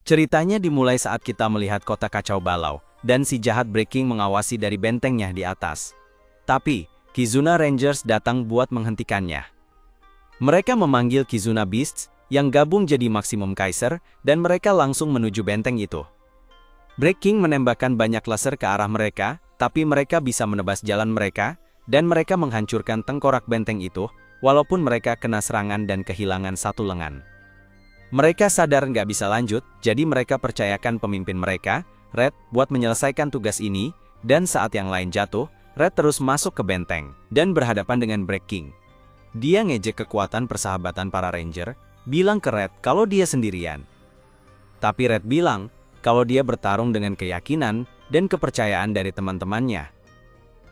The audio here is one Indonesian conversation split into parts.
Ceritanya dimulai saat kita melihat kota kacau balau, dan si jahat Breaking mengawasi dari bentengnya di atas. Tapi, Kizuna Rangers datang buat menghentikannya. Mereka memanggil Kizuna Beasts, yang gabung jadi Maximum Kaiser, dan mereka langsung menuju benteng itu. Breaking menembakkan banyak laser ke arah mereka, tapi mereka bisa menebas jalan mereka, dan mereka menghancurkan tengkorak benteng itu, walaupun mereka kena serangan dan kehilangan satu lengan. Mereka sadar nggak bisa lanjut, jadi mereka percayakan pemimpin mereka, Red, buat menyelesaikan tugas ini, dan saat yang lain jatuh, Red terus masuk ke benteng, dan berhadapan dengan Breaking. Dia ngejek kekuatan persahabatan para Ranger, bilang ke Red kalau dia sendirian. Tapi Red bilang, kalau dia bertarung dengan keyakinan, dan kepercayaan dari teman-temannya.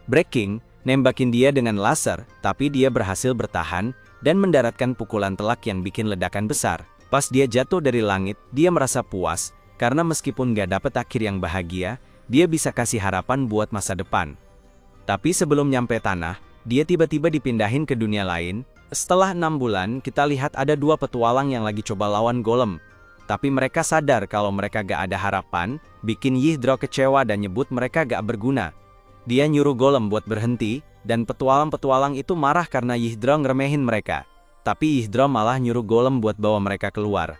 Breaking, nembakin dia dengan laser, tapi dia berhasil bertahan, dan mendaratkan pukulan telak yang bikin ledakan besar. Pas dia jatuh dari langit, dia merasa puas, karena meskipun gak dapet akhir yang bahagia, dia bisa kasih harapan buat masa depan. Tapi sebelum nyampe tanah, dia tiba-tiba dipindahin ke dunia lain. Setelah 6 bulan, kita lihat ada 2 petualang yang lagi coba lawan Golem. Tapi mereka sadar kalau mereka gak ada harapan, bikin Yihzdra kecewa dan nyebut mereka gak berguna. Dia nyuruh Golem buat berhenti, dan petualang-petualang itu marah karena Yihzdra ngeremehin mereka. Tapi Yihzdra malah nyuruh Golem buat bawa mereka keluar.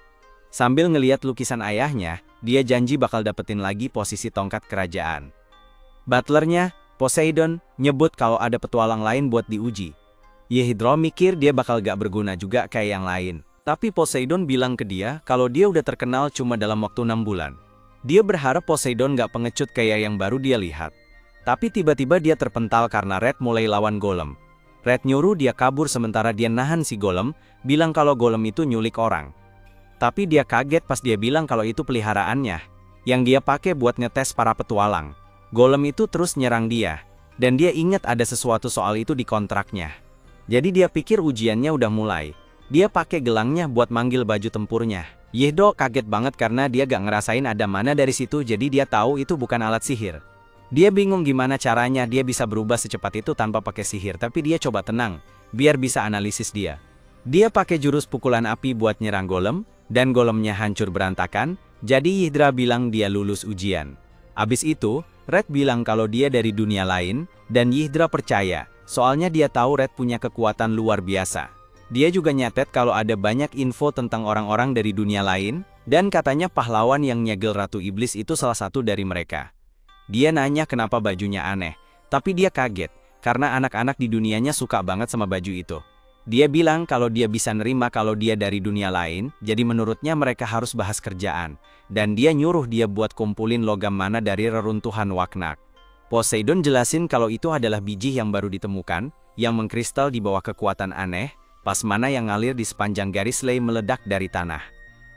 Sambil ngeliat lukisan ayahnya, dia janji bakal dapetin lagi posisi tongkat kerajaan. Butlernya, Poseidon, nyebut kalau ada petualang lain buat diuji. Yihzdra mikir dia bakal gak berguna juga kayak yang lain. Tapi Poseidon bilang ke dia kalau dia udah terkenal cuma dalam waktu 6 bulan. Dia berharap Poseidon gak pengecut kayak yang baru dia lihat. Tapi tiba-tiba dia terpental karena Red mulai lawan Golem. Red nyuruh dia kabur sementara dia nahan si Golem, bilang kalau Golem itu nyulik orang. Tapi dia kaget pas dia bilang kalau itu peliharaannya, yang dia pakai buat ngetes para petualang. Golem itu terus nyerang dia, dan dia ingat ada sesuatu soal itu di kontraknya. Jadi dia pikir ujiannya udah mulai. Dia pakai gelangnya buat manggil baju tempurnya. Yihdo kaget banget karena dia gak ngerasain ada mana dari situ, jadi dia tahu itu bukan alat sihir. Dia bingung gimana caranya dia bisa berubah secepat itu tanpa pakai sihir, tapi dia coba tenang, biar bisa analisis dia. Dia pakai jurus pukulan api buat nyerang Golem, dan Golemnya hancur berantakan, jadi Yihzdra bilang dia lulus ujian. Abis itu, Red bilang kalau dia dari dunia lain, dan Yihzdra percaya, soalnya dia tahu Red punya kekuatan luar biasa. Dia juga nyatet kalau ada banyak info tentang orang-orang dari dunia lain, dan katanya pahlawan yang nyegel Ratu Iblis itu salah satu dari mereka. Dia nanya kenapa bajunya aneh, tapi dia kaget, karena anak-anak di dunianya suka banget sama baju itu. Dia bilang kalau dia bisa nerima kalau dia dari dunia lain, jadi menurutnya mereka harus bahas kerjaan. Dan dia nyuruh dia buat kumpulin logam mana dari reruntuhan Wagnak. Poseidon jelasin kalau itu adalah biji yang baru ditemukan, yang mengkristal di bawah kekuatan aneh, pas mana yang ngalir di sepanjang garis lei meledak dari tanah.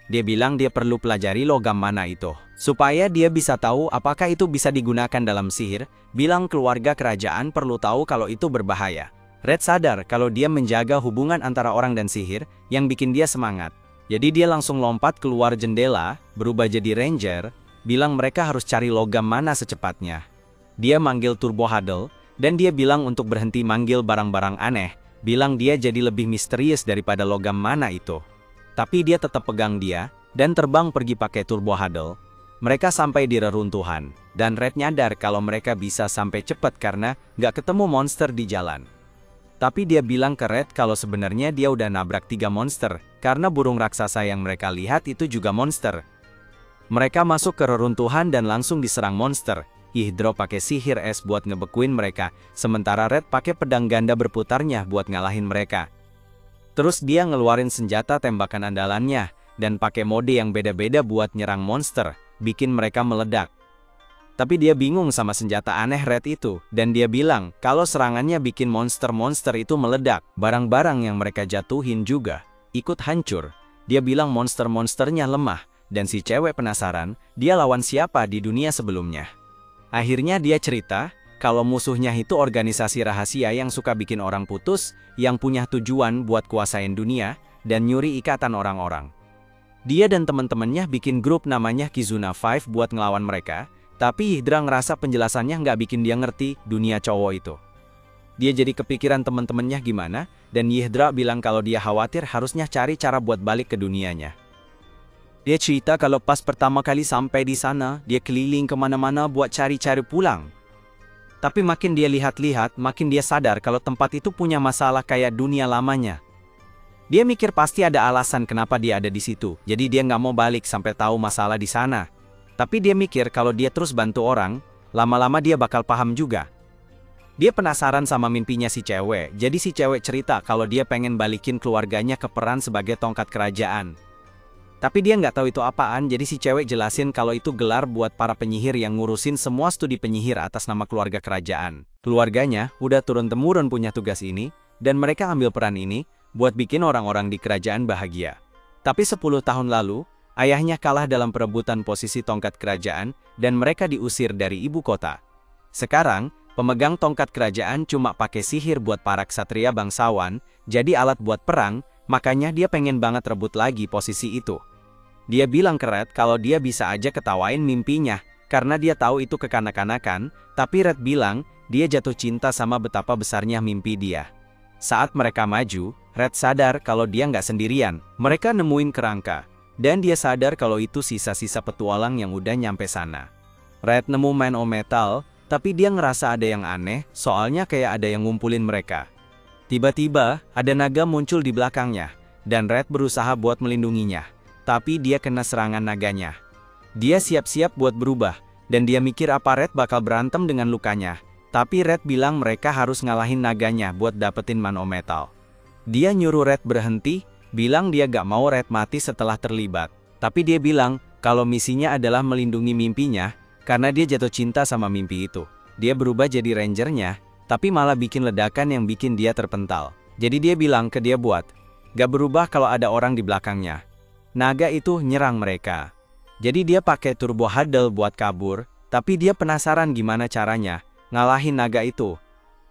Dia bilang dia perlu pelajari logam mana itu, supaya dia bisa tahu apakah itu bisa digunakan dalam sihir, bilang keluarga kerajaan perlu tahu kalau itu berbahaya. Red sadar kalau dia menjaga hubungan antara orang dan sihir, yang bikin dia semangat. Jadi dia langsung lompat keluar jendela, berubah jadi Ranger, bilang mereka harus cari logam mana secepatnya. Dia manggil Turbo Huddle, dan dia bilang untuk berhenti manggil barang-barang aneh, bilang dia jadi lebih misterius daripada logam mana itu. Tapi dia tetap pegang dia, dan terbang pergi pakai Turbo Huddle. Mereka sampai di reruntuhan, dan Red nyadar kalau mereka bisa sampai cepat karena nggak ketemu monster di jalan. Tapi dia bilang ke Red kalau sebenarnya dia udah nabrak 3 monster, karena burung raksasa yang mereka lihat itu juga monster. Mereka masuk ke reruntuhan dan langsung diserang monster. Yihzdra pakai sihir es buat ngebekuin mereka, sementara Red pakai pedang ganda berputarnya buat ngalahin mereka. Terus dia ngeluarin senjata tembakan andalannya, dan pakai mode yang beda-beda buat nyerang monster, bikin mereka meledak. Tapi dia bingung sama senjata aneh Red itu, dan dia bilang kalau serangannya bikin monster-monster itu meledak, barang-barang yang mereka jatuhin juga ikut hancur. Dia bilang monster-monsternya lemah, dan si cewek penasaran, dia lawan siapa di dunia sebelumnya. Akhirnya dia cerita, kalau musuhnya itu organisasi rahasia yang suka bikin orang putus, yang punya tujuan buat kuasain dunia, dan nyuri ikatan orang-orang. Dia dan teman-temannya bikin grup namanya Kizuna Five buat ngelawan mereka, tapi Yihzdra ngerasa penjelasannya nggak bikin dia ngerti dunia cowok itu. Dia jadi kepikiran teman-temannya gimana, dan Yihzdra bilang kalau dia khawatir harusnya cari cara buat balik ke dunianya. Dia cerita kalau pas pertama kali sampai di sana, dia keliling kemana-mana buat cari-cari pulang. Tapi makin dia lihat-lihat, makin dia sadar kalau tempat itu punya masalah kayak dunia lamanya. Dia mikir pasti ada alasan kenapa dia ada di situ, jadi dia nggak mau balik sampai tahu masalah di sana. Tapi dia mikir kalau dia terus bantu orang, lama-lama dia bakal paham juga. Dia penasaran sama mimpinya si cewek, jadi si cewek cerita kalau dia pengen balikin keluarganya ke peran sebagai tongkat kerajaan. Tapi dia nggak tahu itu apaan, jadi si cewek jelasin kalau itu gelar buat para penyihir yang ngurusin semua studi penyihir atas nama keluarga kerajaan. Keluarganya udah turun-temurun punya tugas ini, dan mereka ambil peran ini buat bikin orang-orang di kerajaan bahagia. Tapi 10 tahun lalu, ayahnya kalah dalam perebutan posisi tongkat kerajaan, dan mereka diusir dari ibu kota. Sekarang, pemegang tongkat kerajaan cuma pakai sihir buat para ksatria bangsawan, jadi alat buat perang. Makanya dia pengen banget rebut lagi posisi itu. Dia bilang ke Red kalau dia bisa aja ketawain mimpinya, karena dia tahu itu kekanak-kanakan, tapi Red bilang dia jatuh cinta sama betapa besarnya mimpi dia. Saat mereka maju, Red sadar kalau dia nggak sendirian. Mereka nemuin kerangka, dan dia sadar kalau itu sisa-sisa petualang yang udah nyampe sana. Red nemu Man of Metal, tapi dia ngerasa ada yang aneh, soalnya kayak ada yang ngumpulin mereka. Tiba-tiba, ada naga muncul di belakangnya, dan Red berusaha buat melindunginya. Tapi dia kena serangan naganya. Dia siap-siap buat berubah, dan dia mikir apa Red bakal berantem dengan lukanya. Tapi Red bilang mereka harus ngalahin naganya buat dapetin Man of Metal. Dia nyuruh Red berhenti, bilang dia gak mau Red mati setelah terlibat. Tapi dia bilang kalau misinya adalah melindungi mimpinya, karena dia jatuh cinta sama mimpi itu. Dia berubah jadi rangernya, tapi malah bikin ledakan yang bikin dia terpental. Jadi dia bilang ke dia buat gak berubah kalau ada orang di belakangnya. Naga itu nyerang mereka. Jadi dia pakai turbo huddle buat kabur, tapi dia penasaran gimana caranya ngalahin naga itu.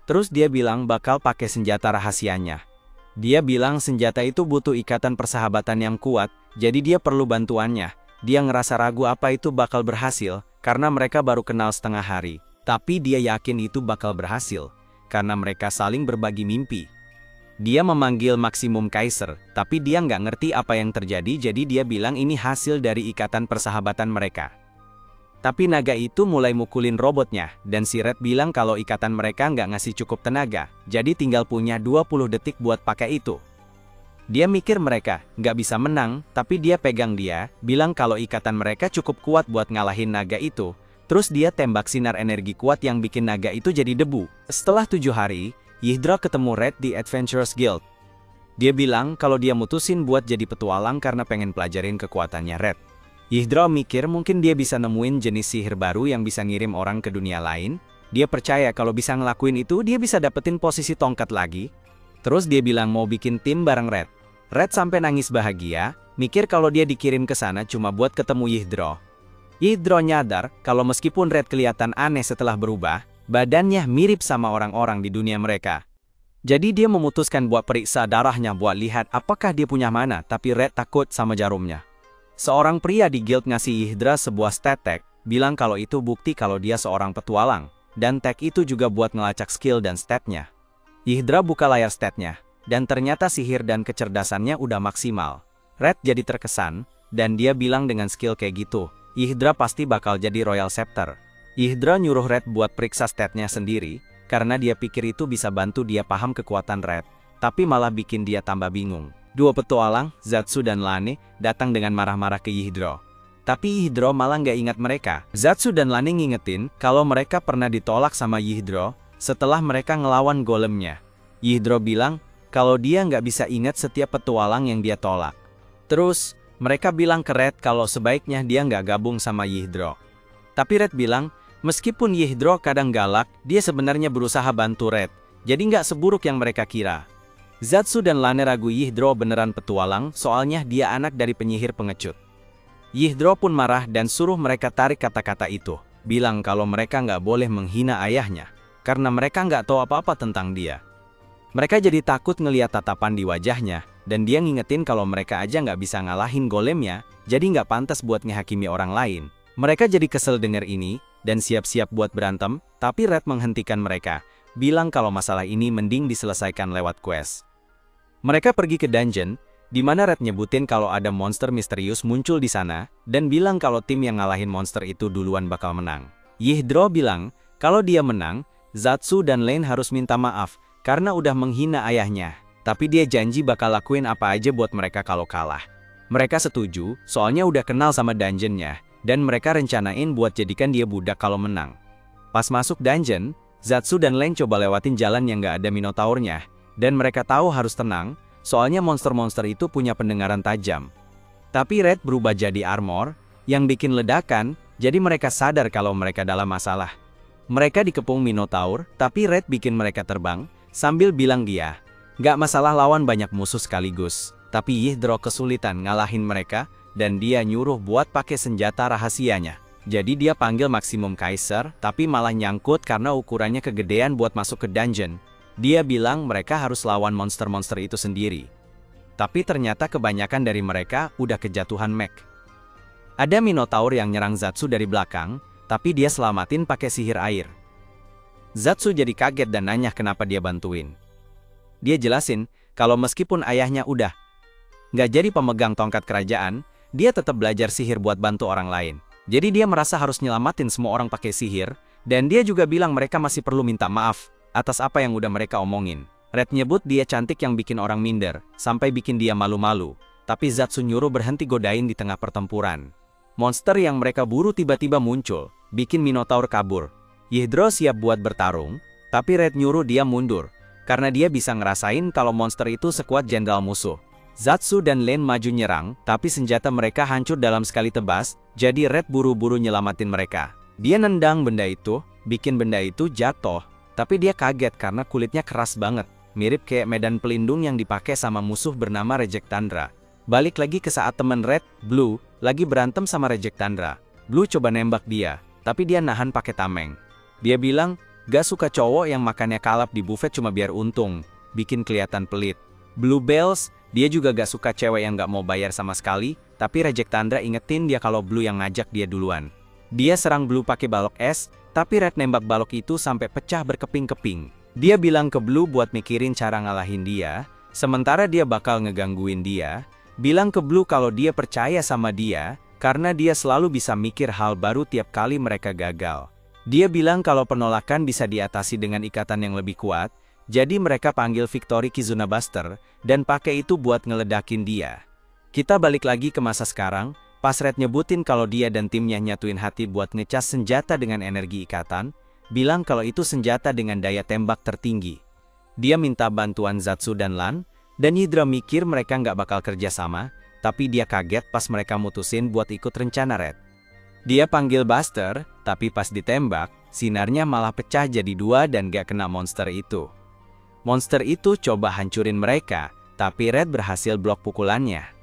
Terus dia bilang bakal pakai senjata rahasianya. Dia bilang senjata itu butuh ikatan persahabatan yang kuat, jadi dia perlu bantuannya. Dia ngerasa ragu apa itu bakal berhasil, karena mereka baru kenal setengah hari. Tapi dia yakin itu bakal berhasil, karena mereka saling berbagi mimpi. Dia memanggil Maximum Kaiser, tapi dia nggak ngerti apa yang terjadi, jadi dia bilang ini hasil dari ikatan persahabatan mereka. Tapi naga itu mulai mukulin robotnya, dan si Red bilang kalau ikatan mereka nggak ngasih cukup tenaga, jadi tinggal punya 20 detik buat pakai itu. Dia mikir mereka nggak bisa menang, tapi dia pegang dia, bilang kalau ikatan mereka cukup kuat buat ngalahin naga itu. Terus dia tembak sinar energi kuat yang bikin naga itu jadi debu. Setelah 7 hari, Yhdra ketemu Red di Adventurers Guild. Dia bilang kalau dia mutusin buat jadi petualang karena pengen pelajarin kekuatannya Red. Yhdra mikir mungkin dia bisa nemuin jenis sihir baru yang bisa ngirim orang ke dunia lain. Dia percaya kalau bisa ngelakuin itu dia bisa dapetin posisi tongkat lagi. Terus dia bilang mau bikin tim bareng Red. Red sampai nangis bahagia, mikir kalau dia dikirim ke sana cuma buat ketemu Yhdra. Yhdra nyadar kalau meskipun Red kelihatan aneh setelah berubah, badannya mirip sama orang-orang di dunia mereka. Jadi dia memutuskan buat periksa darahnya buat lihat apakah dia punya mana, tapi Red takut sama jarumnya. Seorang pria di guild ngasih Yhdra sebuah stat tag, bilang kalau itu bukti kalau dia seorang petualang, dan tag itu juga buat ngelacak skill dan statnya. Yhdra buka layar statnya, dan ternyata sihir dan kecerdasannya udah maksimal. Red jadi terkesan, dan dia bilang dengan skill kayak gitu, Yhdra pasti bakal jadi Royal Scepter. Yhdra nyuruh Red buat periksa statnya sendiri, karena dia pikir itu bisa bantu dia paham kekuatan Red, tapi malah bikin dia tambah bingung. Dua petualang, Zatsu dan Lane, datang dengan marah-marah ke Yhdra. Tapi Yhdra malah nggak ingat mereka. Zatsu dan Lane ngingetin kalau mereka pernah ditolak sama Yhdra setelah mereka ngelawan golemnya. Yhdra bilang kalau dia nggak bisa ingat setiap petualang yang dia tolak. Terus, mereka bilang ke Red kalau sebaiknya dia nggak gabung sama Yhdra. Tapi Red bilang, meskipun Yhdra kadang galak, dia sebenarnya berusaha bantu Red. Jadi nggak seburuk yang mereka kira. Zatsu dan Lane ragu Yhdra beneran petualang, soalnya dia anak dari penyihir pengecut. Yhdra pun marah dan suruh mereka tarik kata-kata itu. Bilang kalau mereka nggak boleh menghina ayahnya, karena mereka nggak tahu apa-apa tentang dia. Mereka jadi takut ngeliat tatapan di wajahnya, dan dia ngingetin kalau mereka aja nggak bisa ngalahin golemnya, jadi nggak pantas buat ngehakimi orang lain. Mereka jadi kesel denger ini, dan siap-siap buat berantem, tapi Red menghentikan mereka, bilang kalau masalah ini mending diselesaikan lewat quest. Mereka pergi ke dungeon, di mana Red nyebutin kalau ada monster misterius muncul di sana, dan bilang kalau tim yang ngalahin monster itu duluan bakal menang. Yidro bilang, kalau dia menang, Zatsu dan Lane harus minta maaf, karena udah menghina ayahnya. Tapi dia janji bakal lakuin apa aja buat mereka kalau kalah. Mereka setuju, soalnya udah kenal sama dungeonnya, dan mereka rencanain buat jadikan dia budak kalau menang. Pas masuk dungeon, Zatsu dan Lane coba lewatin jalan yang gak ada Minotaurnya, dan mereka tahu harus tenang, soalnya monster-monster itu punya pendengaran tajam. Tapi Red berubah jadi armor, yang bikin ledakan, jadi mereka sadar kalau mereka dalam masalah. Mereka dikepung Minotaur, tapi Red bikin mereka terbang, sambil bilang dia, gak masalah lawan banyak musuh sekaligus. Tapi Yidro kesulitan ngalahin mereka, dan dia nyuruh buat pakai senjata rahasianya. Jadi dia panggil Maximum Kaiser, tapi malah nyangkut karena ukurannya kegedean buat masuk ke dungeon. Dia bilang mereka harus lawan monster-monster itu sendiri. Tapi ternyata kebanyakan dari mereka udah kejatuhan mech. Ada Minotaur yang nyerang Zatsu dari belakang, tapi dia selamatin pakai sihir air. Zatsu jadi kaget dan nanya kenapa dia bantuin. Dia jelasin, kalau meskipun ayahnya udah nggak jadi pemegang tongkat kerajaan, dia tetap belajar sihir buat bantu orang lain. Jadi dia merasa harus nyelamatin semua orang pakai sihir, dan dia juga bilang mereka masih perlu minta maaf atas apa yang udah mereka omongin. Red nyebut dia cantik yang bikin orang minder, sampai bikin dia malu-malu. Tapi Zatsu nyuruh berhenti godain di tengah pertempuran. Monster yang mereka buru tiba-tiba muncul, bikin Minotaur kabur. Yidro siap buat bertarung, tapi Red nyuruh dia mundur, karena dia bisa ngerasain kalau monster itu sekuat jenderal musuh. Zatsu dan Lane maju nyerang, tapi senjata mereka hancur dalam sekali tebas, jadi Red buru-buru nyelamatin mereka. Dia nendang benda itu, bikin benda itu jatuh. Tapi dia kaget karena kulitnya keras banget, mirip kayak medan pelindung yang dipakai sama musuh bernama Rejectandra. Balik lagi ke saat temen Red, Blue, lagi berantem sama Rejectandra. Blue coba nembak dia, tapi dia nahan pakai tameng. Dia bilang, gak suka cowok yang makannya kalap di buffet cuma biar untung, bikin kelihatan pelit. Blue Bells, dia juga gak suka cewek yang gak mau bayar sama sekali, tapi Rejectandra ingetin dia kalau Blue yang ngajak dia duluan. Dia serang Blue pakai balok es, tapi Red nembak balok itu sampai pecah berkeping-keping. Dia bilang ke Blue buat mikirin cara ngalahin dia, sementara dia bakal ngegangguin dia. Bilang ke Blue kalau dia percaya sama dia, karena dia selalu bisa mikir hal baru tiap kali mereka gagal. Dia bilang kalau penolakan bisa diatasi dengan ikatan yang lebih kuat, jadi mereka panggil Victory Kizuna Buster, dan pakai itu buat ngeledakin dia. Kita balik lagi ke masa sekarang. Pas Red nyebutin kalau dia dan timnya nyatuin hati buat ngecas senjata dengan energi ikatan, bilang kalau itu senjata dengan daya tembak tertinggi. Dia minta bantuan Zatsu dan Lan, dan Yidra mikir mereka nggak bakal kerja sama, tapi dia kaget pas mereka mutusin buat ikut rencana Red. Dia panggil Buster, tapi pas ditembak, sinarnya malah pecah jadi dua dan gak kena monster itu. Monster itu coba hancurin mereka, tapi Red berhasil blok pukulannya.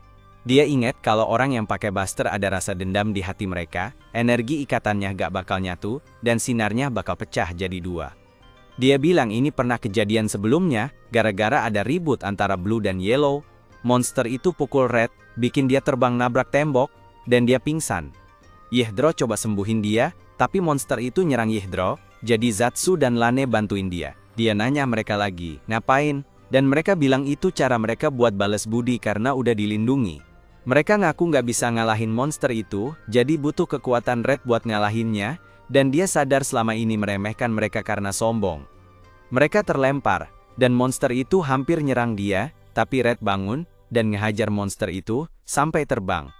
Dia ingat kalau orang yang pakai Buster ada rasa dendam di hati mereka, energi ikatannya gak bakal nyatu, dan sinarnya bakal pecah jadi dua. Dia bilang ini pernah kejadian sebelumnya, gara-gara ada ribut antara Blue dan Yellow. Monster itu pukul Red, bikin dia terbang nabrak tembok, dan dia pingsan. Yidro coba sembuhin dia, tapi monster itu nyerang Yidro, jadi Zatsu dan Lane bantuin dia. Dia nanya mereka lagi, ngapain? Dan mereka bilang itu cara mereka buat balas budi karena udah dilindungi. Mereka ngaku nggak bisa ngalahin monster itu, jadi butuh kekuatan Red buat ngalahinnya, dan dia sadar selama ini meremehkan mereka karena sombong. Mereka terlempar, dan monster itu hampir nyerang dia, tapi Red bangun, dan ngehajar monster itu, sampai terbang.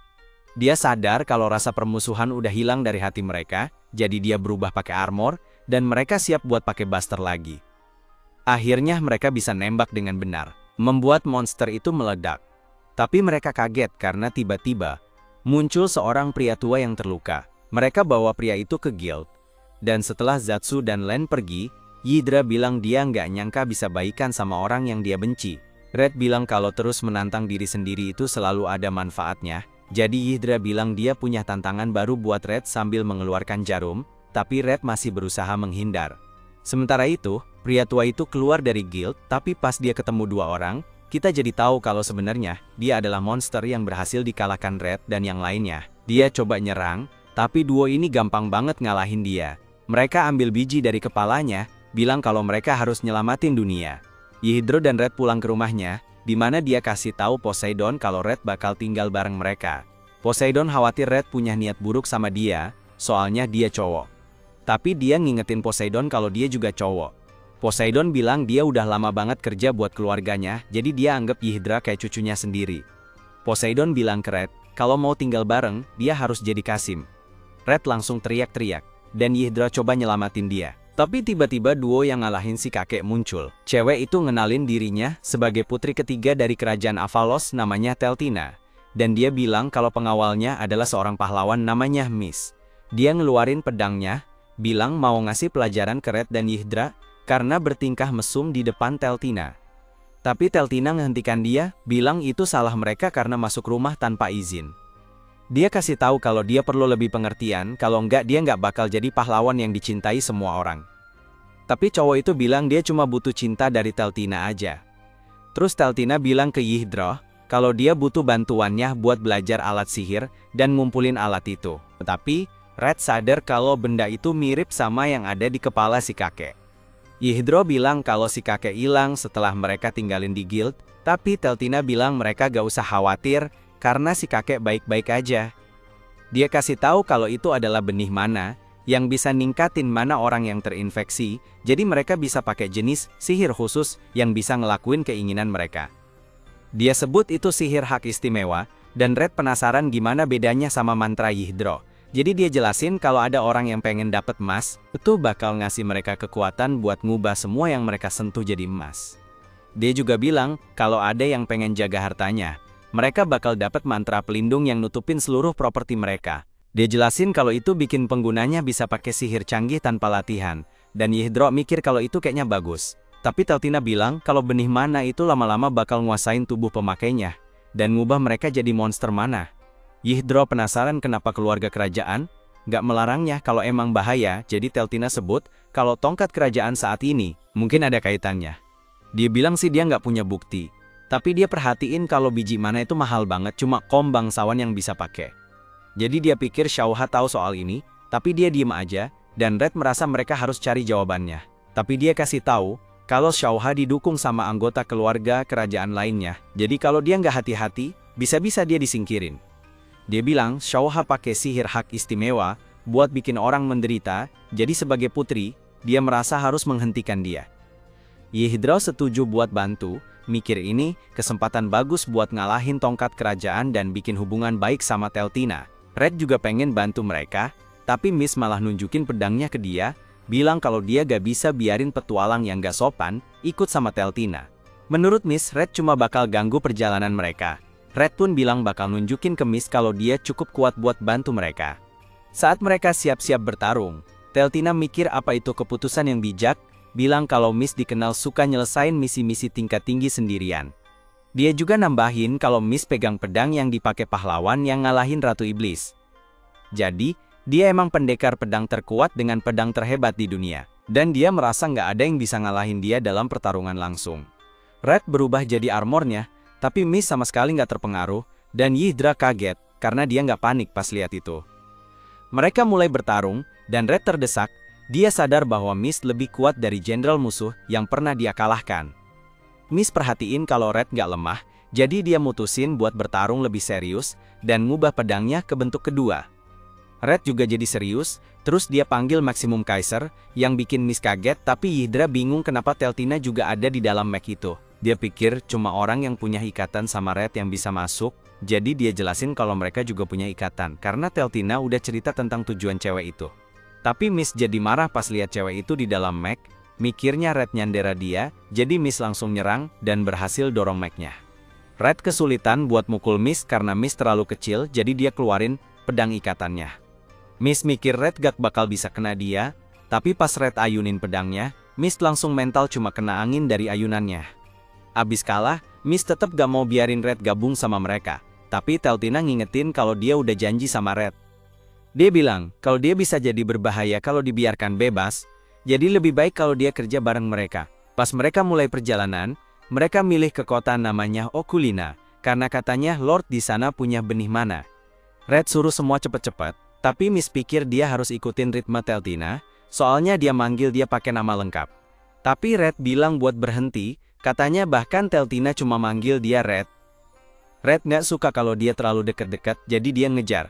Dia sadar kalau rasa permusuhan udah hilang dari hati mereka, jadi dia berubah pakai armor, dan mereka siap buat pakai Buster lagi. Akhirnya mereka bisa nembak dengan benar, membuat monster itu meledak. Tapi mereka kaget karena tiba-tiba muncul seorang pria tua yang terluka. Mereka bawa pria itu ke guild. Dan setelah Zatsu dan Len pergi, Yidra bilang dia nggak nyangka bisa baikan sama orang yang dia benci. Red bilang kalau terus menantang diri sendiri itu selalu ada manfaatnya. Jadi Yidra bilang dia punya tantangan baru buat Red sambil mengeluarkan jarum, tapi Red masih berusaha menghindar. Sementara itu, pria tua itu keluar dari guild, tapi pas dia ketemu dua orang, kita jadi tahu kalau sebenarnya dia adalah monster yang berhasil dikalahkan Red dan yang lainnya. Dia coba nyerang, tapi duo ini gampang banget ngalahin dia. Mereka ambil biji dari kepalanya, bilang kalau mereka harus nyelamatin dunia. Yidro dan Red pulang ke rumahnya, di mana dia kasih tahu Poseidon kalau Red bakal tinggal bareng mereka. Poseidon khawatir Red punya niat buruk sama dia, soalnya dia cowok. Tapi dia ngingetin Poseidon kalau dia juga cowok. Poseidon bilang dia udah lama banget kerja buat keluarganya, jadi dia anggap Yhidra kayak cucunya sendiri. Poseidon bilang ke Red, kalau mau tinggal bareng, dia harus jadi Kasim. Red langsung teriak-teriak, dan Yhidra coba nyelamatin dia. Tapi tiba-tiba duo yang ngalahin si kakek muncul. Cewek itu ngenalin dirinya sebagai putri ketiga dari kerajaan Avalos namanya Teltina. Dan dia bilang kalau pengawalnya adalah seorang pahlawan namanya Mys. Dia ngeluarin pedangnya, bilang mau ngasih pelajaran ke Red dan Yhidra karena bertingkah mesum di depan Teltina. Tapi Teltina menghentikan dia, bilang itu salah mereka karena masuk rumah tanpa izin. Dia kasih tahu kalau dia perlu lebih pengertian, kalau enggak dia nggak bakal jadi pahlawan yang dicintai semua orang. Tapi cowok itu bilang dia cuma butuh cinta dari Teltina aja. Terus Teltina bilang ke Yhidra, kalau dia butuh bantuannya buat belajar alat sihir dan ngumpulin alat itu. Tetapi, Red sadar kalau benda itu mirip sama yang ada di kepala si kakek. Yhidra bilang kalau si kakek hilang setelah mereka tinggalin di guild, tapi Teltina bilang mereka gak usah khawatir, karena si kakek baik-baik aja. Dia kasih tahu kalau itu adalah benih mana, yang bisa ningkatin mana orang yang terinfeksi, jadi mereka bisa pakai jenis sihir khusus yang bisa ngelakuin keinginan mereka. Dia sebut itu sihir hak istimewa, dan Red penasaran gimana bedanya sama mantra Yhidra. Jadi dia jelasin kalau ada orang yang pengen dapet emas, itu bakal ngasih mereka kekuatan buat ngubah semua yang mereka sentuh jadi emas. Dia juga bilang kalau ada yang pengen jaga hartanya, mereka bakal dapat mantra pelindung yang nutupin seluruh properti mereka. Dia jelasin kalau itu bikin penggunanya bisa pakai sihir canggih tanpa latihan, dan Yhidra mikir kalau itu kayaknya bagus. Tapi Teltina bilang kalau benih mana itu lama-lama bakal nguasain tubuh pemakainya, dan ngubah mereka jadi monster mana. Yhidra penasaran kenapa keluarga kerajaan nggak melarangnya kalau emang bahaya, jadi Teltina sebut kalau tongkat kerajaan saat ini mungkin ada kaitannya. Dia bilang sih dia nggak punya bukti. Tapi dia perhatiin kalau biji mana itu mahal banget, cuma kaum bangsawan yang bisa pakai. Jadi dia pikir Shauha tahu soal ini, tapi dia diem aja, dan Red merasa mereka harus cari jawabannya. Tapi dia kasih tahu kalau Shauha didukung sama anggota keluarga kerajaan lainnya, jadi kalau dia nggak hati-hati, bisa-bisa dia disingkirin. Dia bilang Shauha pakai sihir hak istimewa buat bikin orang menderita, jadi sebagai putri, dia merasa harus menghentikan dia. Yhidra setuju buat bantu, mikir ini kesempatan bagus buat ngalahin tongkat kerajaan dan bikin hubungan baik sama Teltina. Red juga pengen bantu mereka, tapi Mys malah nunjukin pedangnya ke dia, bilang kalau dia gak bisa biarin petualang yang gak sopan ikut sama Teltina. Menurut Mys, Red cuma bakal ganggu perjalanan mereka. Red pun bilang bakal nunjukin ke Mys kalau dia cukup kuat buat bantu mereka. Saat mereka siap-siap bertarung, Teltina mikir apa itu keputusan yang bijak, bilang kalau Mys dikenal suka nyelesain misi-misi tingkat tinggi sendirian. Dia juga nambahin kalau Mys pegang pedang yang dipakai pahlawan yang ngalahin Ratu Iblis. Jadi, dia emang pendekar pedang terkuat dengan pedang terhebat di dunia. Dan dia merasa nggak ada yang bisa ngalahin dia dalam pertarungan langsung. Red berubah jadi armornya, tapi Mys sama sekali nggak terpengaruh, dan Yhidra kaget karena dia nggak panik pas lihat itu. Mereka mulai bertarung, dan Red terdesak. Dia sadar bahwa Mys lebih kuat dari jenderal musuh yang pernah dia kalahkan. Mys perhatiin kalau Red nggak lemah, jadi dia mutusin buat bertarung lebih serius dan ngubah pedangnya ke bentuk kedua. Red juga jadi serius, terus dia panggil Maximum Kaiser, yang bikin Mys kaget, tapi Yhidra bingung kenapa Teltina juga ada di dalam mech itu. Dia pikir cuma orang yang punya ikatan sama Red yang bisa masuk, jadi dia jelasin kalau mereka juga punya ikatan, karena Teltina udah cerita tentang tujuan cewek itu. Tapi Mys jadi marah pas lihat cewek itu di dalam mech, mikirnya Red nyandera dia, jadi Mys langsung nyerang dan berhasil dorong mechnya. Red kesulitan buat mukul Mys karena Mys terlalu kecil, jadi dia keluarin pedang ikatannya. Mys mikir Red gak bakal bisa kena dia, tapi pas Red ayunin pedangnya, Mys langsung mental cuma kena angin dari ayunannya. Abis kalah, Mys tetap gak mau biarin Red gabung sama mereka, tapi Teltina ngingetin kalau dia udah janji sama Red. Dia bilang, kalau dia bisa jadi berbahaya kalau dibiarkan bebas, jadi lebih baik kalau dia kerja bareng mereka. Pas mereka mulai perjalanan, mereka milih ke kota namanya Okulina, karena katanya Lord di sana punya benih mana. Red suruh semua cepet-cepet, tapi Mys pikir dia harus ikutin ritme Teltina, soalnya dia manggil dia pakai nama lengkap. Tapi Red bilang buat berhenti, Katanya bahkan Teltina cuma manggil dia Red. Red nggak suka kalau dia terlalu dekat-dekat, jadi dia ngejar.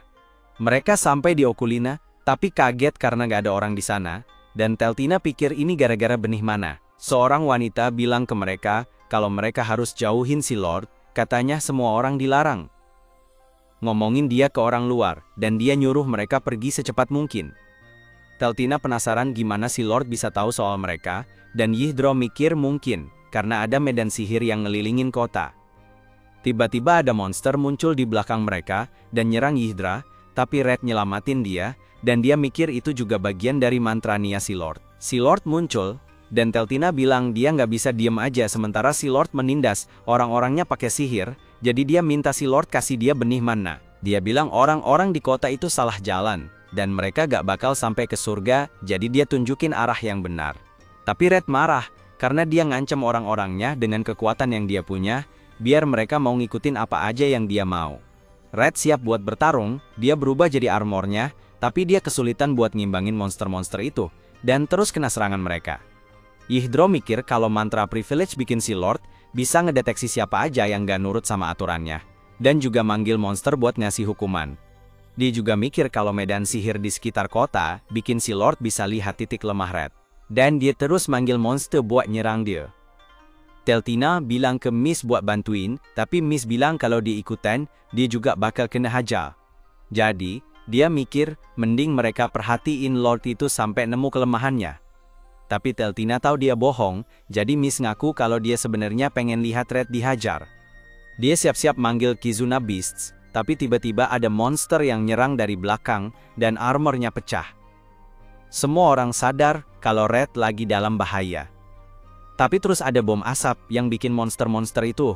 Mereka sampai di Oculina, tapi kaget karena nggak ada orang di sana, dan Teltina pikir ini gara-gara benih mana. Seorang wanita bilang ke mereka kalau mereka harus jauhin si Lord, katanya semua orang dilarang. Ngomongin dia ke orang luar, dan dia nyuruh mereka pergi secepat mungkin. Teltina penasaran gimana si Lord bisa tahu soal mereka, dan Yihndro mikir mungkin, karena ada medan sihir yang ngelilingin kota. Tiba-tiba ada monster muncul di belakang mereka, dan nyerang Yihndra, tapi Red nyelamatin dia, dan dia mikir itu juga bagian dari mantranya si Lord. Si Lord muncul, dan Teltina bilang dia nggak bisa diem aja sementara si Lord menindas orang-orangnya pakai sihir, jadi dia minta si Lord kasih dia benih mana. Dia bilang orang-orang di kota itu salah jalan, dan mereka gak bakal sampai ke surga, jadi dia tunjukin arah yang benar. Tapi Red marah, karena dia ngancam orang-orangnya dengan kekuatan yang dia punya, biar mereka mau ngikutin apa aja yang dia mau. Red siap buat bertarung, dia berubah jadi armornya, tapi dia kesulitan buat ngimbangin monster-monster itu, dan terus kena serangan mereka. Yihndro mikir kalau mantra privilege bikin si Lord bisa ngedeteksi siapa aja yang gak nurut sama aturannya, dan juga manggil monster buat ngasih hukuman. Dia juga mikir kalau medan sihir di sekitar kota bikin si Lord bisa lihat titik lemah Red, dan dia terus manggil monster buat nyerang dia. Teltina bilang ke Miss buat bantuin, tapi Miss bilang kalau diikutan, dia juga bakal kena hajar. Jadi, dia mikir mending mereka perhatiin Lord itu sampai nemu kelemahannya. Tapi Teltina tahu dia bohong, jadi Miss ngaku kalau dia sebenarnya pengen lihat Red dihajar. Dia siap-siap manggil Kizuna Beasts, tapi tiba-tiba ada monster yang nyerang dari belakang, dan armornya pecah. Semua orang sadar kalau Red lagi dalam bahaya. Tapi terus ada bom asap yang bikin monster-monster itu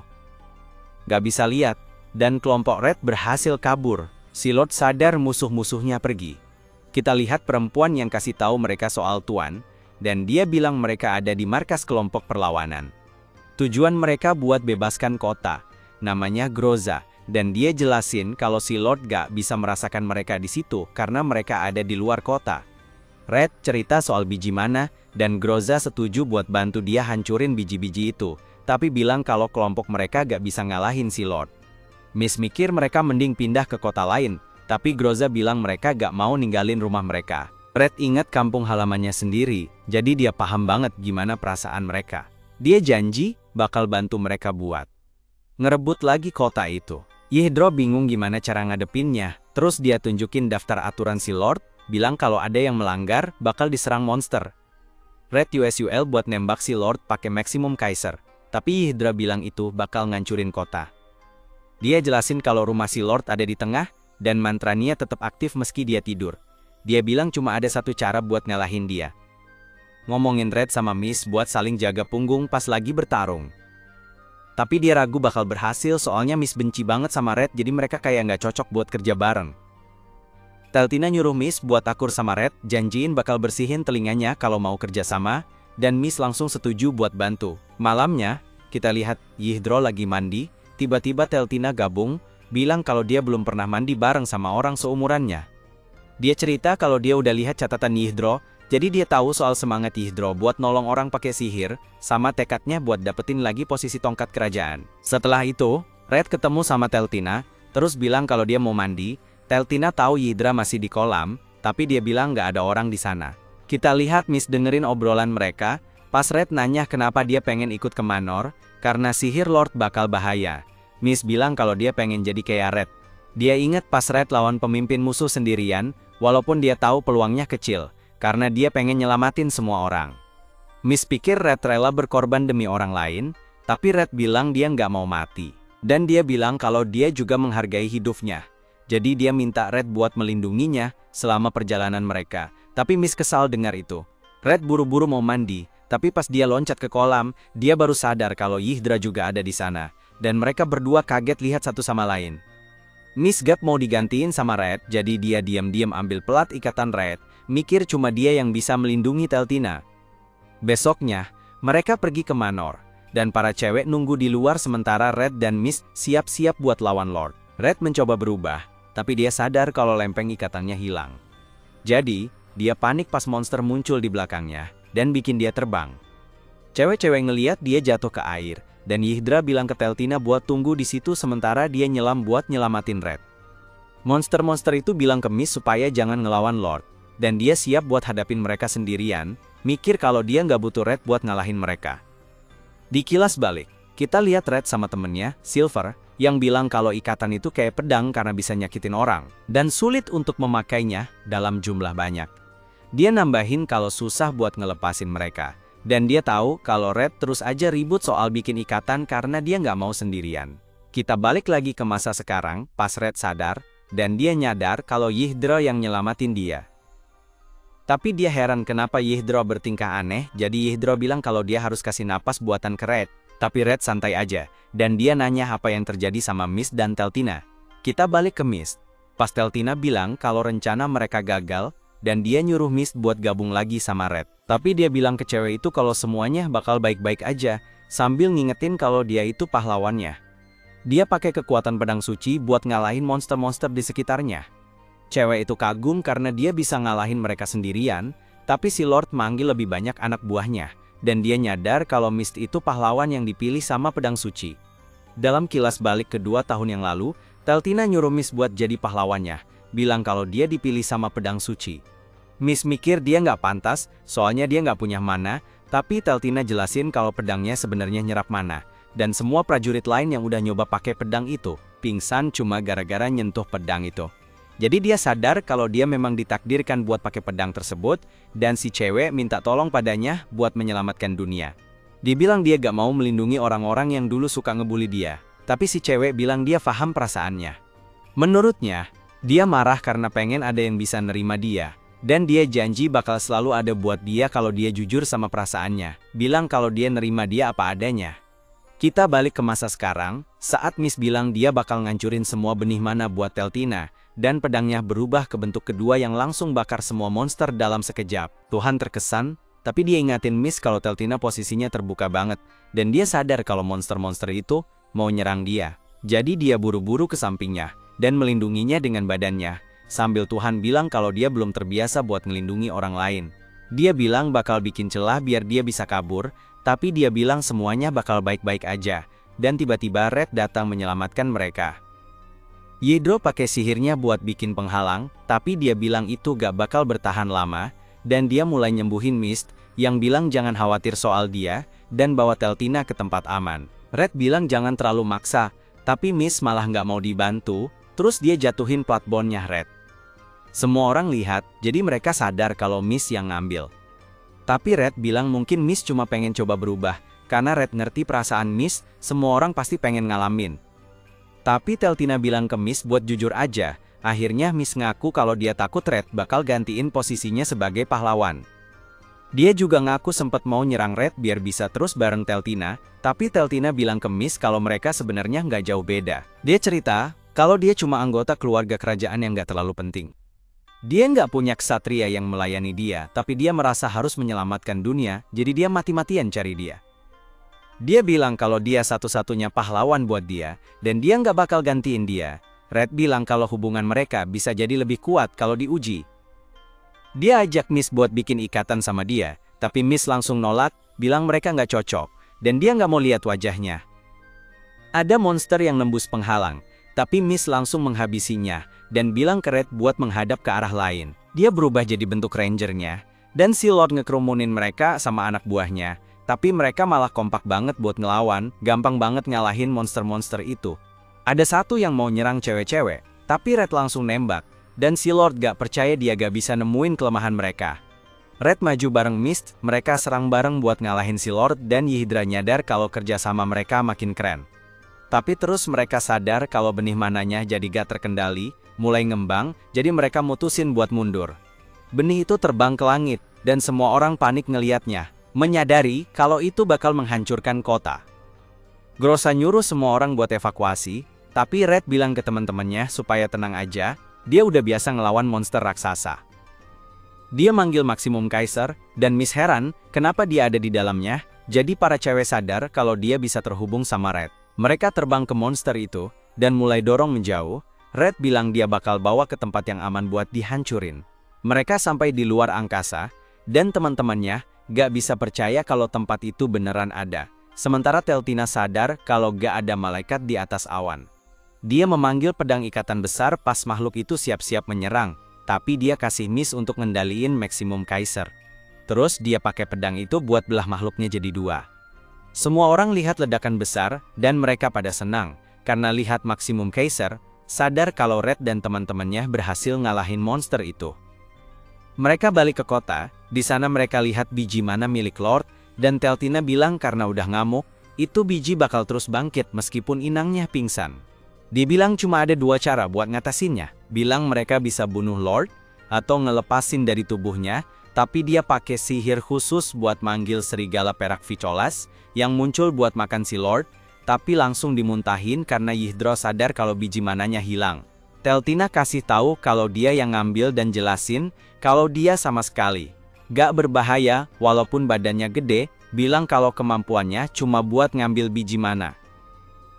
gak bisa lihat, dan kelompok Red berhasil kabur. Si Lord sadar musuh-musuhnya pergi. Kita lihat perempuan yang kasih tahu mereka soal Tuan, dan dia bilang mereka ada di markas kelompok perlawanan. Tujuan mereka buat bebaskan kota, namanya Groza, dan dia jelasin kalau si Lord gak bisa merasakan mereka di situ karena mereka ada di luar kota. Red cerita soal biji mana, dan Groza setuju buat bantu dia hancurin biji-biji itu, tapi bilang kalau kelompok mereka gak bisa ngalahin si Lord. Miss mikir mereka mending pindah ke kota lain, tapi Groza bilang mereka gak mau ninggalin rumah mereka. Red ingat kampung halamannya sendiri, jadi dia paham banget gimana perasaan mereka. Dia janji bakal bantu mereka buat ngerebut lagi kota itu. Yihndro bingung gimana cara ngadepinnya, terus dia tunjukin daftar aturan si Lord, bilang kalau ada yang melanggar bakal diserang monster. Red USUL buat nembak si Lord pakai Maximum Kaiser, tapi Yihndra bilang itu bakal ngancurin kota. Dia jelasin kalau rumah si Lord ada di tengah, dan mantranya tetap aktif meski dia tidur. Dia bilang cuma ada satu cara buat ngalahin dia. Ngomongin Red sama Miss buat saling jaga punggung pas lagi bertarung. Tapi dia ragu bakal berhasil soalnya Miss benci banget sama Red, jadi mereka kayak nggak cocok buat kerja bareng. Teltina nyuruh Miss buat akur sama Red, janjiin bakal bersihin telinganya kalau mau kerja sama, dan Miss langsung setuju buat bantu. Malamnya, kita lihat Yihndro lagi mandi, tiba-tiba Teltina gabung, bilang kalau dia belum pernah mandi bareng sama orang seumurannya. Dia cerita kalau dia udah lihat catatan Yihndro, jadi dia tahu soal semangat Yihndro buat nolong orang pakai sihir, sama tekadnya buat dapetin lagi posisi tongkat kerajaan. Setelah itu, Red ketemu sama Teltina, terus bilang kalau dia mau mandi. Teltina tahu Yihndra masih di kolam, tapi dia bilang nggak ada orang di sana. Kita lihat Miss dengerin obrolan mereka, pas Red nanya kenapa dia pengen ikut ke Manor, karena sihir Lord bakal bahaya. Miss bilang kalau dia pengen jadi kayak Red. Dia inget pas Red lawan pemimpin musuh sendirian, walaupun dia tahu peluangnya kecil, karena dia pengen nyelamatin semua orang. Miss pikir Red rela berkorban demi orang lain, tapi Red bilang dia nggak mau mati. Dan dia bilang kalau dia juga menghargai hidupnya. Jadi dia minta Red buat melindunginya selama perjalanan mereka. Tapi Miss kesal dengar itu. Red buru-buru mau mandi, tapi pas dia loncat ke kolam, dia baru sadar kalau Yihndra juga ada di sana. Dan mereka berdua kaget lihat satu sama lain. Miss gak mau digantiin sama Red, jadi dia diam-diam ambil pelat ikatan Red, mikir cuma dia yang bisa melindungi Teltina. Besoknya, mereka pergi ke Manor, dan para cewek nunggu di luar sementara Red dan Miss siap-siap buat lawan Lord. Red mencoba berubah, tapi dia sadar kalau lempeng ikatannya hilang. Jadi, dia panik pas monster muncul di belakangnya, dan bikin dia terbang. Cewek-cewek ngeliat dia jatuh ke air, dan Yhdra bilang ke Teltina buat tunggu di situ sementara dia nyelam buat nyelamatin Red. Monster-monster itu bilang ke Mist supaya jangan ngelawan Lord, dan dia siap buat hadapin mereka sendirian, mikir kalau dia nggak butuh Red buat ngalahin mereka. Di kilas balik, kita lihat Red sama temennya, Silver, yang bilang kalau ikatan itu kayak pedang karena bisa nyakitin orang, dan sulit untuk memakainya dalam jumlah banyak. Dia nambahin kalau susah buat ngelepasin mereka. Dan dia tahu kalau Red terus aja ribut soal bikin ikatan karena dia nggak mau sendirian. Kita balik lagi ke masa sekarang, pas Red sadar, dan dia nyadar kalau Yhdra yang nyelamatin dia. Tapi dia heran kenapa Yhdra bertingkah aneh, jadi Yhdra bilang kalau dia harus kasih napas buatan ke Red. Tapi Red santai aja, dan dia nanya apa yang terjadi sama Mist dan Teltina. Kita balik ke Mist. Pas Teltina bilang kalau rencana mereka gagal, dan dia nyuruh Mist buat gabung lagi sama Red. Tapi dia bilang ke cewek itu kalau semuanya bakal baik-baik aja, sambil ngingetin kalau dia itu pahlawannya. Dia pakai kekuatan pedang suci buat ngalahin monster-monster di sekitarnya. Cewek itu kagum karena dia bisa ngalahin mereka sendirian, tapi si Lord manggil lebih banyak anak buahnya, dan dia nyadar kalau Mist itu pahlawan yang dipilih sama pedang suci. Dalam kilas balik kedua tahun yang lalu, Teltina nyuruh Mist buat jadi pahlawannya, bilang kalau dia dipilih sama pedang suci. Mist mikir dia nggak pantas, soalnya dia nggak punya mana, tapi Teltina jelasin kalau pedangnya sebenarnya nyerap mana, dan semua prajurit lain yang udah nyoba pakai pedang itu, pingsan cuma gara-gara nyentuh pedang itu. Jadi dia sadar kalau dia memang ditakdirkan buat pakai pedang tersebut, dan si cewek minta tolong padanya buat menyelamatkan dunia. Dibilang dia gak mau melindungi orang-orang yang dulu suka ngebully dia, tapi si cewek bilang dia paham perasaannya. Menurutnya, dia marah karena pengen ada yang bisa nerima dia. Dan dia janji bakal selalu ada buat dia kalau dia jujur sama perasaannya. Bilang kalau dia nerima dia apa adanya. Kita balik ke masa sekarang, saat Mist bilang dia bakal ngancurin semua benih mana buat Teltina. Dan pedangnya berubah ke bentuk kedua yang langsung bakar semua monster dalam sekejap. Tuhan terkesan, tapi dia ingatin Mist kalau Teltina posisinya terbuka banget. Dan dia sadar kalau monster-monster itu mau nyerang dia. Jadi dia buru-buru ke sampingnya, dan melindunginya dengan badannya. Sambil Tuhan bilang kalau dia belum terbiasa buat ngelindungi orang lain. Dia bilang bakal bikin celah biar dia bisa kabur, tapi dia bilang semuanya bakal baik-baik aja. Dan tiba-tiba Red datang menyelamatkan mereka. Yhdra pakai sihirnya buat bikin penghalang, tapi dia bilang itu gak bakal bertahan lama, dan dia mulai nyembuhin Mist, yang bilang jangan khawatir soal dia, dan bawa Teltina ke tempat aman. Red bilang jangan terlalu maksa, tapi Mist malah gak mau dibantu, terus dia jatuhin platbonnya Red. Semua orang lihat, jadi mereka sadar kalau Mist yang ngambil. Tapi Red bilang mungkin Mist cuma pengen coba berubah, karena Red ngerti perasaan Mist, semua orang pasti pengen ngalamin. Tapi Teltina bilang ke Mist buat jujur aja, akhirnya Mist ngaku kalau dia takut Red bakal gantiin posisinya sebagai pahlawan. Dia juga ngaku sempat mau nyerang Red biar bisa terus bareng Teltina, tapi Teltina bilang ke Mist kalau mereka sebenarnya nggak jauh beda. Dia cerita kalau dia cuma anggota keluarga kerajaan yang nggak terlalu penting. Dia nggak punya ksatria yang melayani dia, tapi dia merasa harus menyelamatkan dunia, jadi dia mati-matian cari dia. Dia bilang kalau dia satu-satunya pahlawan buat dia, dan dia nggak bakal gantiin dia. Red bilang kalau hubungan mereka bisa jadi lebih kuat kalau diuji. Dia ajak Mist buat bikin ikatan sama dia, tapi Mist langsung nolak, bilang mereka nggak cocok, dan dia nggak mau lihat wajahnya. Ada monster yang nembus penghalang, tapi Mist langsung menghabisinya, dan bilang ke Red buat menghadap ke arah lain. Dia berubah jadi bentuk rangernya, dan si Lord ngekerumunin mereka sama anak buahnya, tapi mereka malah kompak banget buat ngelawan, gampang banget ngalahin monster-monster itu. Ada satu yang mau nyerang cewek-cewek, tapi Red langsung nembak, dan si Lord gak percaya dia gak bisa nemuin kelemahan mereka. Red maju bareng Mist, mereka serang bareng buat ngalahin si Lord, dan Yhdra nyadar kalau kerjasama mereka makin keren. Tapi terus mereka sadar kalau benih mananya jadi gak terkendali, mulai ngembang, jadi mereka mutusin buat mundur. Benih itu terbang ke langit, dan semua orang panik ngeliatnya, menyadari kalau itu bakal menghancurkan kota. Grossa nyuruh semua orang buat evakuasi, tapi Red bilang ke teman-temannya supaya tenang aja, dia udah biasa ngelawan monster raksasa. Dia manggil Maximum Kaiser, dan Mist heran kenapa dia ada di dalamnya, jadi para cewek sadar kalau dia bisa terhubung sama Red. Mereka terbang ke monster itu, dan mulai dorong menjauh. Red bilang dia bakal bawa ke tempat yang aman buat dihancurin. Mereka sampai di luar angkasa, dan teman-temannya, gak bisa percaya kalau tempat itu beneran ada. Sementara Teltina sadar kalau gak ada malaikat di atas awan. Dia memanggil pedang ikatan besar pas makhluk itu siap-siap menyerang, tapi dia kasih miss untuk ngendaliin Maximum Kaiser. Terus dia pakai pedang itu buat belah makhluknya jadi dua. Semua orang lihat ledakan besar, dan mereka pada senang, karena lihat Maximum Kaiser, sadar kalau Red dan teman-temannya berhasil ngalahin monster itu. Mereka balik ke kota, di sana mereka lihat biji mana milik Lord, dan Teltina bilang karena udah ngamuk, itu biji bakal terus bangkit meskipun inangnya pingsan. Dia bilang cuma ada dua cara buat ngatasinnya, bilang mereka bisa bunuh Lord, atau ngelepasin dari tubuhnya, tapi dia pakai sihir khusus buat manggil serigala perak Vicolas, yang muncul buat makan si Lord, tapi langsung dimuntahin karena Yggdrasil sadar kalau biji mananya hilang. Teltina kasih tahu kalau dia yang ngambil dan jelasin kalau dia sama sekali gak berbahaya walaupun badannya gede, bilang kalau kemampuannya cuma buat ngambil biji mana.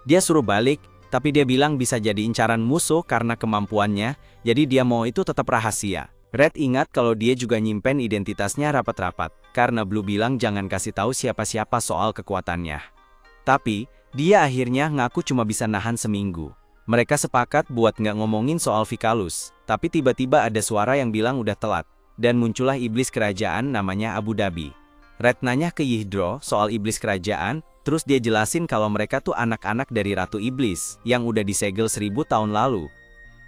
Dia suruh balik, tapi dia bilang bisa jadi incaran musuh karena kemampuannya, jadi dia mau itu tetap rahasia. Red ingat kalau dia juga nyimpen identitasnya rapat-rapat, karena Blue bilang jangan kasih tahu siapa-siapa soal kekuatannya. Tapi, dia akhirnya ngaku cuma bisa nahan seminggu. Mereka sepakat buat nggak ngomongin soal Vicalus, tapi tiba-tiba ada suara yang bilang udah telat, dan muncullah iblis kerajaan namanya Abu Dhabi. Red nanya ke Yggdrasil soal iblis kerajaan, terus dia jelasin kalau mereka tuh anak-anak dari Ratu Iblis, yang udah disegel 1000 tahun lalu.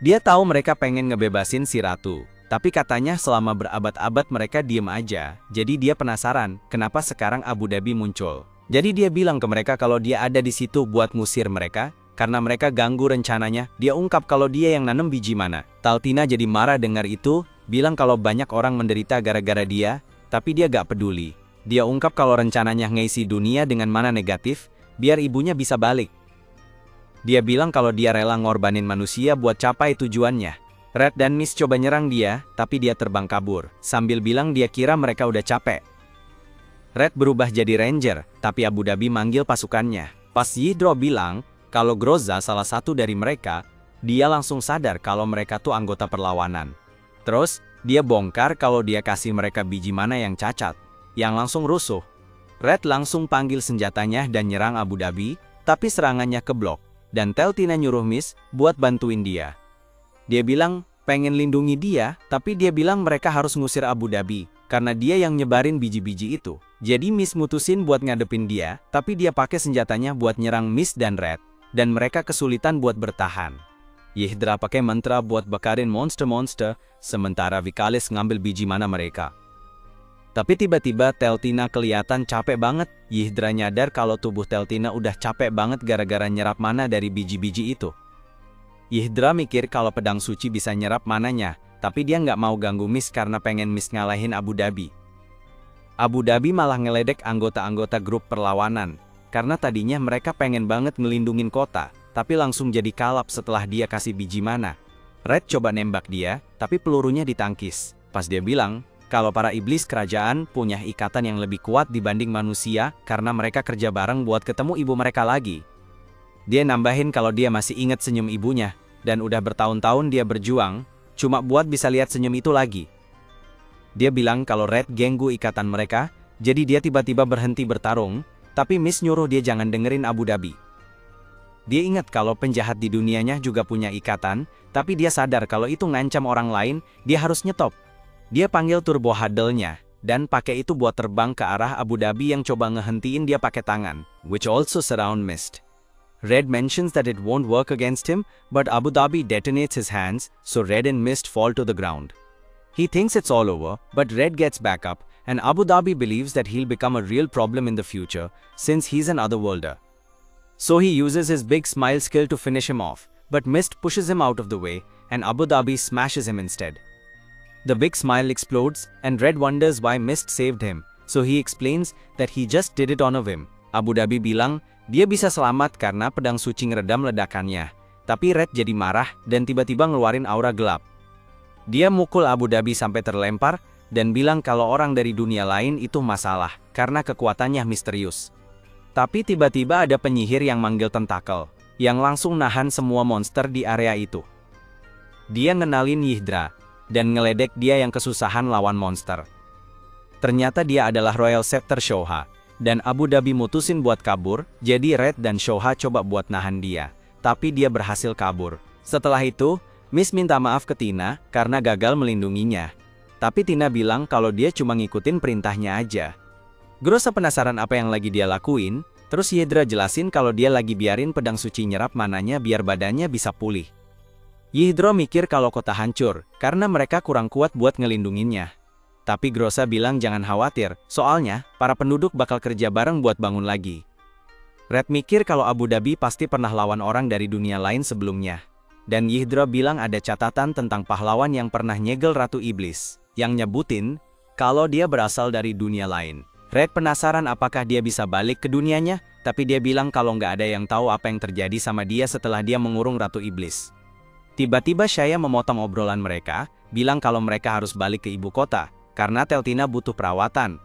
Dia tahu mereka pengen ngebebasin si Ratu, tapi katanya selama berabad-abad mereka diem aja, jadi dia penasaran kenapa sekarang Abu Dhabi muncul. Jadi dia bilang ke mereka kalau dia ada di situ buat ngusir mereka, karena mereka ganggu rencananya. Dia ungkap kalau dia yang nanam biji mana. Teltina jadi marah dengar itu, bilang kalau banyak orang menderita gara-gara dia, tapi dia gak peduli. Dia ungkap kalau rencananya ngisi dunia dengan mana negatif, biar ibunya bisa balik. Dia bilang kalau dia rela ngorbanin manusia buat capai tujuannya. Red dan Miss coba nyerang dia, tapi dia terbang kabur, sambil bilang dia kira mereka udah capek. Red berubah jadi ranger, tapi Abu Dhabi manggil pasukannya. Pas Yggdrasil bilang kalau Groza salah satu dari mereka, dia langsung sadar kalau mereka tuh anggota perlawanan. Terus, dia bongkar kalau dia kasih mereka biji mana yang cacat, yang langsung rusuh. Red langsung panggil senjatanya dan nyerang Abu Dhabi, tapi serangannya keblok, dan Teltina nyuruh Miss buat bantuin dia. Dia bilang pengen lindungi dia, tapi dia bilang mereka harus ngusir Abu Dhabi, karena dia yang nyebarin biji-biji itu. Jadi Miss mutusin buat ngadepin dia, tapi dia pakai senjatanya buat nyerang Miss dan Red, dan mereka kesulitan buat bertahan. Yggdrasil pakai mantra buat bakarin monster-monster, sementara Vicalis ngambil biji mana mereka. Tapi tiba-tiba Teltina kelihatan capek banget. Yggdrasil nyadar kalau tubuh Teltina udah capek banget gara-gara nyerap mana dari biji-biji itu. Yggdrasil mikir kalau pedang suci bisa nyerap mananya, tapi dia nggak mau ganggu Miss karena pengen Miss ngalahin Abu Dhabi. Abu Dhabi malah ngeledek anggota-anggota grup perlawanan, karena tadinya mereka pengen banget ngelindungin kota, tapi langsung jadi kalap setelah dia kasih biji mana. Red coba nembak dia, tapi pelurunya ditangkis. Pas dia bilang kalau para iblis kerajaan punya ikatan yang lebih kuat dibanding manusia karena mereka kerja bareng buat ketemu ibu mereka lagi. Dia nambahin kalau dia masih ingat senyum ibunya, dan udah bertahun-tahun dia berjuang, cuma buat bisa lihat senyum itu lagi. Dia bilang kalau Red ganggu ikatan mereka, jadi dia tiba-tiba berhenti bertarung, tapi Miss nyuruh dia jangan dengerin Abu Dhabi. Dia ingat kalau penjahat di dunianya juga punya ikatan, tapi dia sadar kalau itu ngancam orang lain, dia harus nyetop. Dia panggil turbo huddle-nya, dan pakai itu buat terbang ke arah Abu Dhabi yang coba ngehentiin dia pakai tangan, which also surround Mist. Red mentions that it won't work against him, but Abu Dhabi detonates his hands, so Red and Mist fall to the ground. He thinks it's all over, but Red gets back up, and Abu Dhabi believes that he'll become a real problem in the future, since he's an otherworlder. So he uses his big smile skill to finish him off, but Mist pushes him out of the way, and Abu Dhabi smashes him instead. The big smile explodes, and Red wonders why Mist saved him, so he explains that he just did it on a whim. Abu Dhabi bilang, dia bisa selamat karena pedang suci ngeredam ledakannya, tapi Red jadi marah dan tiba-tiba ngeluarin aura gelap. Dia mukul Abu Dhabi sampai terlempar, dan bilang kalau orang dari dunia lain itu masalah, karena kekuatannya misterius. Tapi tiba-tiba ada penyihir yang manggil tentakel, yang langsung nahan semua monster di area itu. Dia ngenalin Yggdrasil, dan ngeledek dia yang kesusahan lawan monster. Ternyata dia adalah Royal Scepter Shouha. Dan Abu Dhabi mutusin buat kabur, jadi Red dan Shouha coba buat nahan dia. Tapi dia berhasil kabur. Setelah itu, Miss minta maaf ke Tina karena gagal melindunginya. Tapi Tina bilang kalau dia cuma ngikutin perintahnya aja. Grossa penasaran apa yang lagi dia lakuin, terus Yhedra jelasin kalau dia lagi biarin pedang suci nyerap mananya biar badannya bisa pulih. Yhedra mikir kalau kota hancur, karena mereka kurang kuat buat ngelindunginnya. Tapi Grossa bilang jangan khawatir, soalnya para penduduk bakal kerja bareng buat bangun lagi. Red mikir kalau Abu Dhabi pasti pernah lawan orang dari dunia lain sebelumnya. Dan Yhedra bilang ada catatan tentang pahlawan yang pernah nyegel Ratu Iblis, yang nyebutin kalau dia berasal dari dunia lain. Red penasaran apakah dia bisa balik ke dunianya, tapi dia bilang kalau nggak ada yang tahu apa yang terjadi sama dia setelah dia mengurung Ratu Iblis. Tiba-tiba Shaya memotong obrolan mereka, bilang kalau mereka harus balik ke ibu kota, karena Teltina butuh perawatan.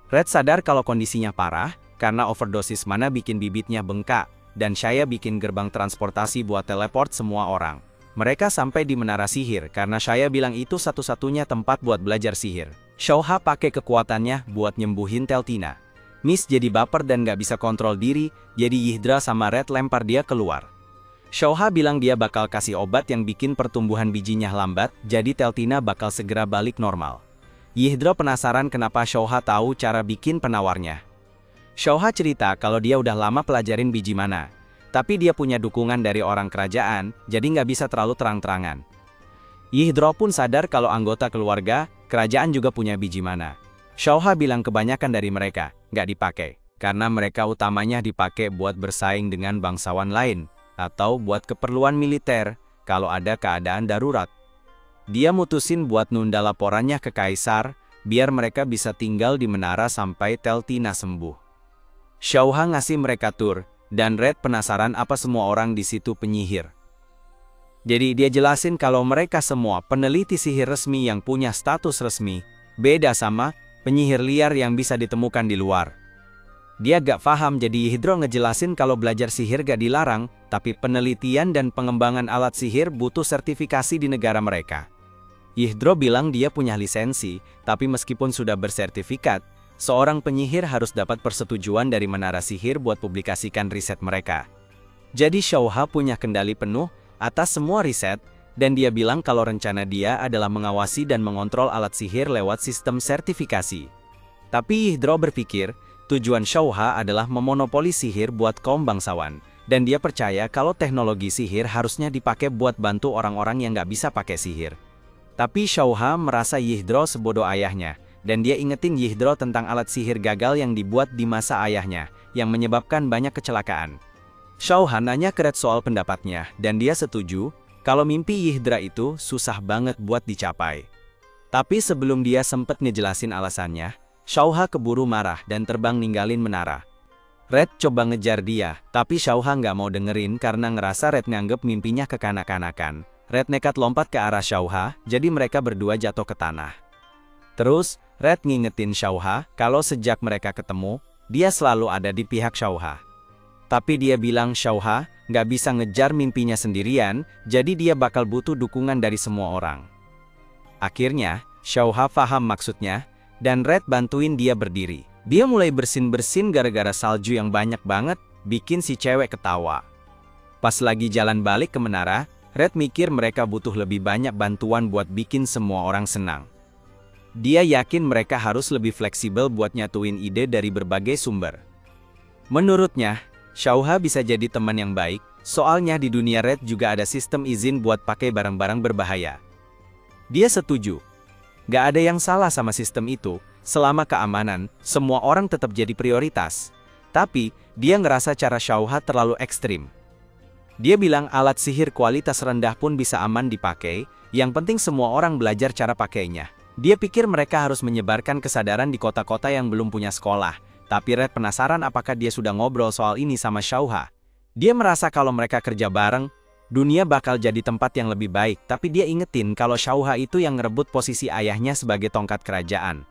Red sadar kalau kondisinya parah, karena overdosis mana bikin bibitnya bengkak, dan Shaya bikin gerbang transportasi buat teleport semua orang. Mereka sampai di menara sihir, karena Shaya bilang itu satu-satunya tempat buat belajar sihir. Shouha pakai kekuatannya buat nyembuhin Teltina. Miss jadi baper dan gak bisa kontrol diri, jadi Yhedra sama Red lempar dia keluar. Shouha bilang dia bakal kasih obat yang bikin pertumbuhan bijinya lambat, jadi Teltina bakal segera balik normal. Yhedra penasaran kenapa Shouha tahu cara bikin penawarnya. Shouha cerita kalau dia udah lama pelajarin biji mana. Tapi dia punya dukungan dari orang kerajaan, jadi nggak bisa terlalu terang-terangan. Yhedra pun sadar kalau anggota keluarga, kerajaan juga punya biji mana. Shouha bilang kebanyakan dari mereka nggak dipakai, karena mereka utamanya dipakai buat bersaing dengan bangsawan lain, atau buat keperluan militer, kalau ada keadaan darurat. Dia mutusin buat nunda laporannya ke Kaisar, biar mereka bisa tinggal di menara sampai Teltina sembuh. Shouha ngasih mereka tur, dan Red penasaran apa semua orang di situ penyihir. Jadi dia jelasin kalau mereka semua peneliti sihir resmi yang punya status resmi, beda sama penyihir liar yang bisa ditemukan di luar. Dia gak paham, jadi Yhedra ngejelasin kalau belajar sihir gak dilarang, tapi penelitian dan pengembangan alat sihir butuh sertifikasi di negara mereka. Yhedra bilang dia punya lisensi, tapi meskipun sudah bersertifikat, seorang penyihir harus dapat persetujuan dari menara sihir buat publikasikan riset mereka. Jadi Shouha punya kendali penuh atas semua riset, dan dia bilang kalau rencana dia adalah mengawasi dan mengontrol alat sihir lewat sistem sertifikasi. Tapi Yhedra berpikir, tujuan Shouha adalah memonopoli sihir buat kaum bangsawan, dan dia percaya kalau teknologi sihir harusnya dipakai buat bantu orang-orang yang nggak bisa pakai sihir. Tapi Shouha merasa Yhedra sebodoh ayahnya, dan dia ingetin Yhedra tentang alat sihir gagal yang dibuat di masa ayahnya, yang menyebabkan banyak kecelakaan. Shouha nanya ke Red soal pendapatnya, dan dia setuju, kalau mimpi Yhedra itu susah banget buat dicapai. Tapi sebelum dia sempet ngejelasin alasannya, Shouha keburu marah dan terbang ninggalin menara. Red coba ngejar dia, tapi Shouha nggak mau dengerin karena ngerasa Red nganggep mimpinya kekanak-kanakan. Red nekat lompat ke arah Shouha, jadi mereka berdua jatuh ke tanah. Terus, Red ngingetin Shouha kalau sejak mereka ketemu, dia selalu ada di pihak Shouha. Tapi dia bilang Shouha nggak bisa ngejar mimpinya sendirian, jadi dia bakal butuh dukungan dari semua orang. Akhirnya, Shouha paham maksudnya, dan Red bantuin dia berdiri. Dia mulai bersin-bersin gara-gara salju yang banyak banget, bikin si cewek ketawa. Pas lagi jalan balik ke menara, Red mikir mereka butuh lebih banyak bantuan buat bikin semua orang senang. Dia yakin mereka harus lebih fleksibel buat nyatuin ide dari berbagai sumber. Menurutnya, Shouha bisa jadi teman yang baik, soalnya di dunia Red juga ada sistem izin buat pakai barang-barang berbahaya. Dia setuju. Gak ada yang salah sama sistem itu, selama keamanan, semua orang tetap jadi prioritas. Tapi, dia ngerasa cara Shouha terlalu ekstrim. Dia bilang alat sihir kualitas rendah pun bisa aman dipakai, yang penting semua orang belajar cara pakainya. Dia pikir mereka harus menyebarkan kesadaran di kota-kota yang belum punya sekolah, tapi Red penasaran apakah dia sudah ngobrol soal ini sama Shouha. Dia merasa kalau mereka kerja bareng, dunia bakal jadi tempat yang lebih baik, tapi dia ingetin kalau Shouha itu yang ngerebut posisi ayahnya sebagai tongkat kerajaan.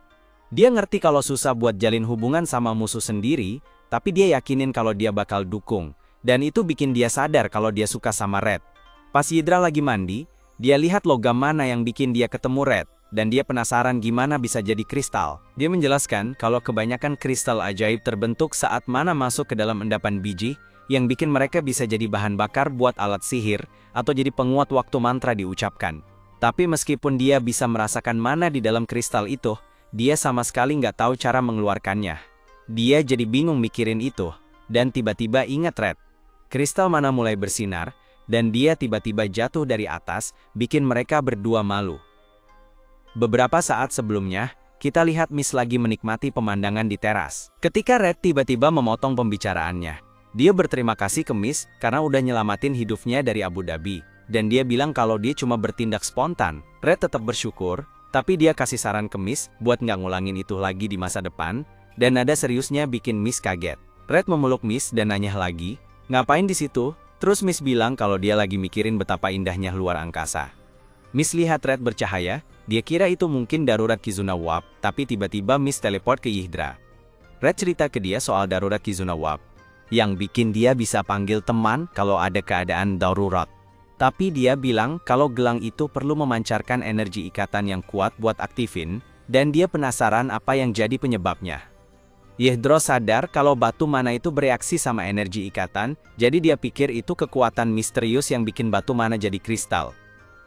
Dia ngerti kalau susah buat jalin hubungan sama musuh sendiri, tapi dia yakinin kalau dia bakal dukung. Dan itu bikin dia sadar kalau dia suka sama Red. Pas Yhedra lagi mandi, dia lihat logam mana yang bikin dia ketemu Red. dan dia penasaran gimana bisa jadi kristal. Dia menjelaskan kalau kebanyakan kristal ajaib terbentuk saat mana masuk ke dalam endapan biji, yang bikin mereka bisa jadi bahan bakar buat alat sihir, atau jadi penguat waktu mantra diucapkan. Tapi meskipun dia bisa merasakan mana di dalam kristal itu, dia sama sekali nggak tahu cara mengeluarkannya. Dia jadi bingung mikirin itu, dan tiba-tiba ingat Red. Kristal mana mulai bersinar, dan dia tiba-tiba jatuh dari atas, bikin mereka berdua malu. Beberapa saat sebelumnya, kita lihat Miss lagi menikmati pemandangan di teras. Ketika Red tiba-tiba memotong pembicaraannya, dia berterima kasih ke Miss karena udah nyelamatin hidupnya dari Abu Dhabi, dan dia bilang kalau dia cuma bertindak spontan. Red tetap bersyukur, tapi dia kasih saran ke Miss buat nggak ngulangin itu lagi di masa depan, dan nada seriusnya bikin Miss kaget. Red memeluk Miss dan nanya lagi, "Ngapain di situ?" Terus Miss bilang kalau dia lagi mikirin betapa indahnya luar angkasa. Miss lihat Red bercahaya, dia kira itu mungkin darurat Kizuna Warp, tapi tiba-tiba Miss teleport ke Yihdra. Red cerita ke dia soal darurat Kizuna Warp, yang bikin dia bisa panggil teman kalau ada keadaan darurat. Tapi dia bilang kalau gelang itu perlu memancarkan energi ikatan yang kuat buat aktifin, dan dia penasaran apa yang jadi penyebabnya. Yihdra sadar kalau batu mana itu bereaksi sama energi ikatan, jadi dia pikir itu kekuatan misterius yang bikin batu mana jadi kristal.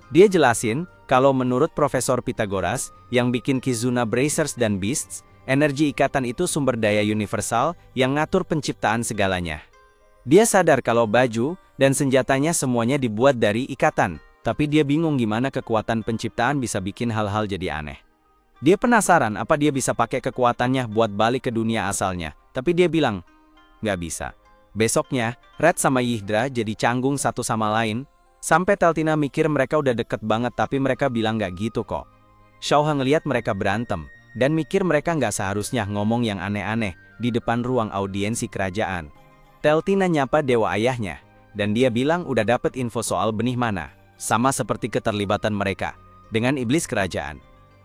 Dia jelasin, kalau menurut Profesor Pythagoras, yang bikin Kizuna Bracers dan Beasts, energi ikatan itu sumber daya universal yang ngatur penciptaan segalanya. Dia sadar kalau baju dan senjatanya semuanya dibuat dari ikatan, tapi dia bingung gimana kekuatan penciptaan bisa bikin hal-hal jadi aneh. Dia penasaran apa dia bisa pakai kekuatannya buat balik ke dunia asalnya, tapi dia bilang, nggak bisa. Besoknya, Red sama Yihdra jadi canggung satu sama lain, sampai Teltina mikir mereka udah deket banget tapi mereka bilang nggak gitu kok. Xiaoha ngeliat mereka berantem, dan mikir mereka nggak seharusnya ngomong yang aneh-aneh di depan ruang audiensi kerajaan. Teltina nyapa dewa ayahnya, dan dia bilang udah dapet info soal benih mana, sama seperti keterlibatan mereka dengan iblis kerajaan.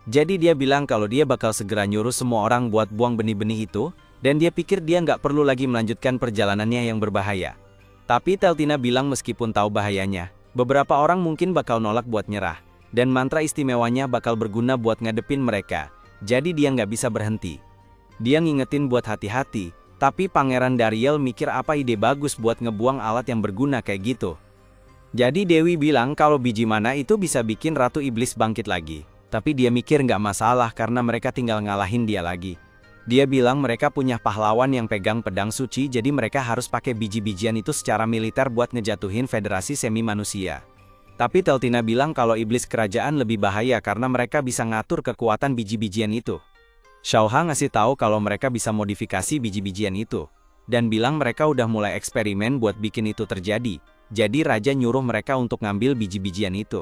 Jadi dia bilang kalau dia bakal segera nyuruh semua orang buat buang benih-benih itu, dan dia pikir dia nggak perlu lagi melanjutkan perjalanannya yang berbahaya. Tapi Teltina bilang meskipun tahu bahayanya, beberapa orang mungkin bakal nolak buat nyerah, dan mantra istimewanya bakal berguna buat ngadepin mereka, jadi dia nggak bisa berhenti. Dia ngingetin buat hati-hati, tapi Pangeran Dariel mikir apa ide bagus buat ngebuang alat yang berguna kayak gitu. Jadi Dewi bilang kalau biji mana itu bisa bikin Ratu Iblis bangkit lagi. Tapi dia mikir nggak masalah karena mereka tinggal ngalahin dia lagi. Dia bilang mereka punya pahlawan yang pegang pedang suci, jadi mereka harus pakai biji-bijian itu secara militer buat ngejatuhin federasi semi-manusia. Tapi Teltina bilang kalau iblis kerajaan lebih bahaya karena mereka bisa ngatur kekuatan biji-bijian itu. Xiaoha ngasih tahu kalau mereka bisa modifikasi biji-bijian itu, dan bilang mereka udah mulai eksperimen buat bikin itu terjadi. Jadi Raja nyuruh mereka untuk ngambil biji-bijian itu.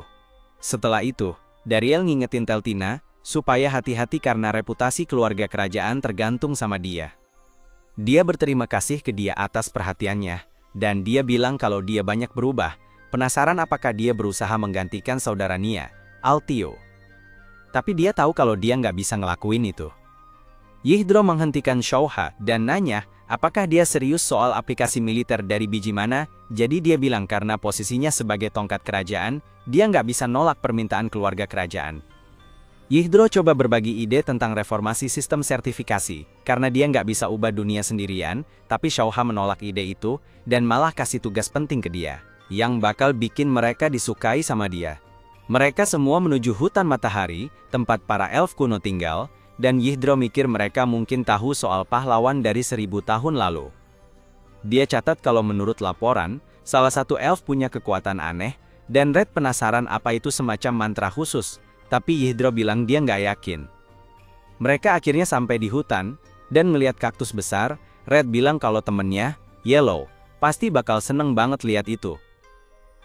Setelah itu, Dariel ngingetin Teltina, supaya hati-hati karena reputasi keluarga kerajaan tergantung sama dia. Dia berterima kasih ke dia atas perhatiannya, dan dia bilang kalau dia banyak berubah, penasaran apakah dia berusaha menggantikan saudara Nia, Altio. Tapi dia tahu kalau dia nggak bisa ngelakuin itu. Yihdra menghentikan Xiaoha dan nanya, apakah dia serius soal aplikasi militer dari biji mana, jadi dia bilang karena posisinya sebagai tongkat kerajaan, dia nggak bisa nolak permintaan keluarga kerajaan. Yihdra coba berbagi ide tentang reformasi sistem sertifikasi, karena dia nggak bisa ubah dunia sendirian, tapi Xiaoha menolak ide itu, dan malah kasih tugas penting ke dia, yang bakal bikin mereka disukai sama dia. Mereka semua menuju hutan matahari, tempat para elf kuno tinggal, dan Yihdra mikir mereka mungkin tahu soal pahlawan dari 1000 tahun lalu. Dia catat kalau menurut laporan, salah satu elf punya kekuatan aneh, dan Red penasaran apa itu semacam mantra khusus, tapi Yihdra bilang dia nggak yakin. Mereka akhirnya sampai di hutan, dan melihat kaktus besar. Red bilang kalau temennya, Yellow, pasti bakal seneng banget lihat itu.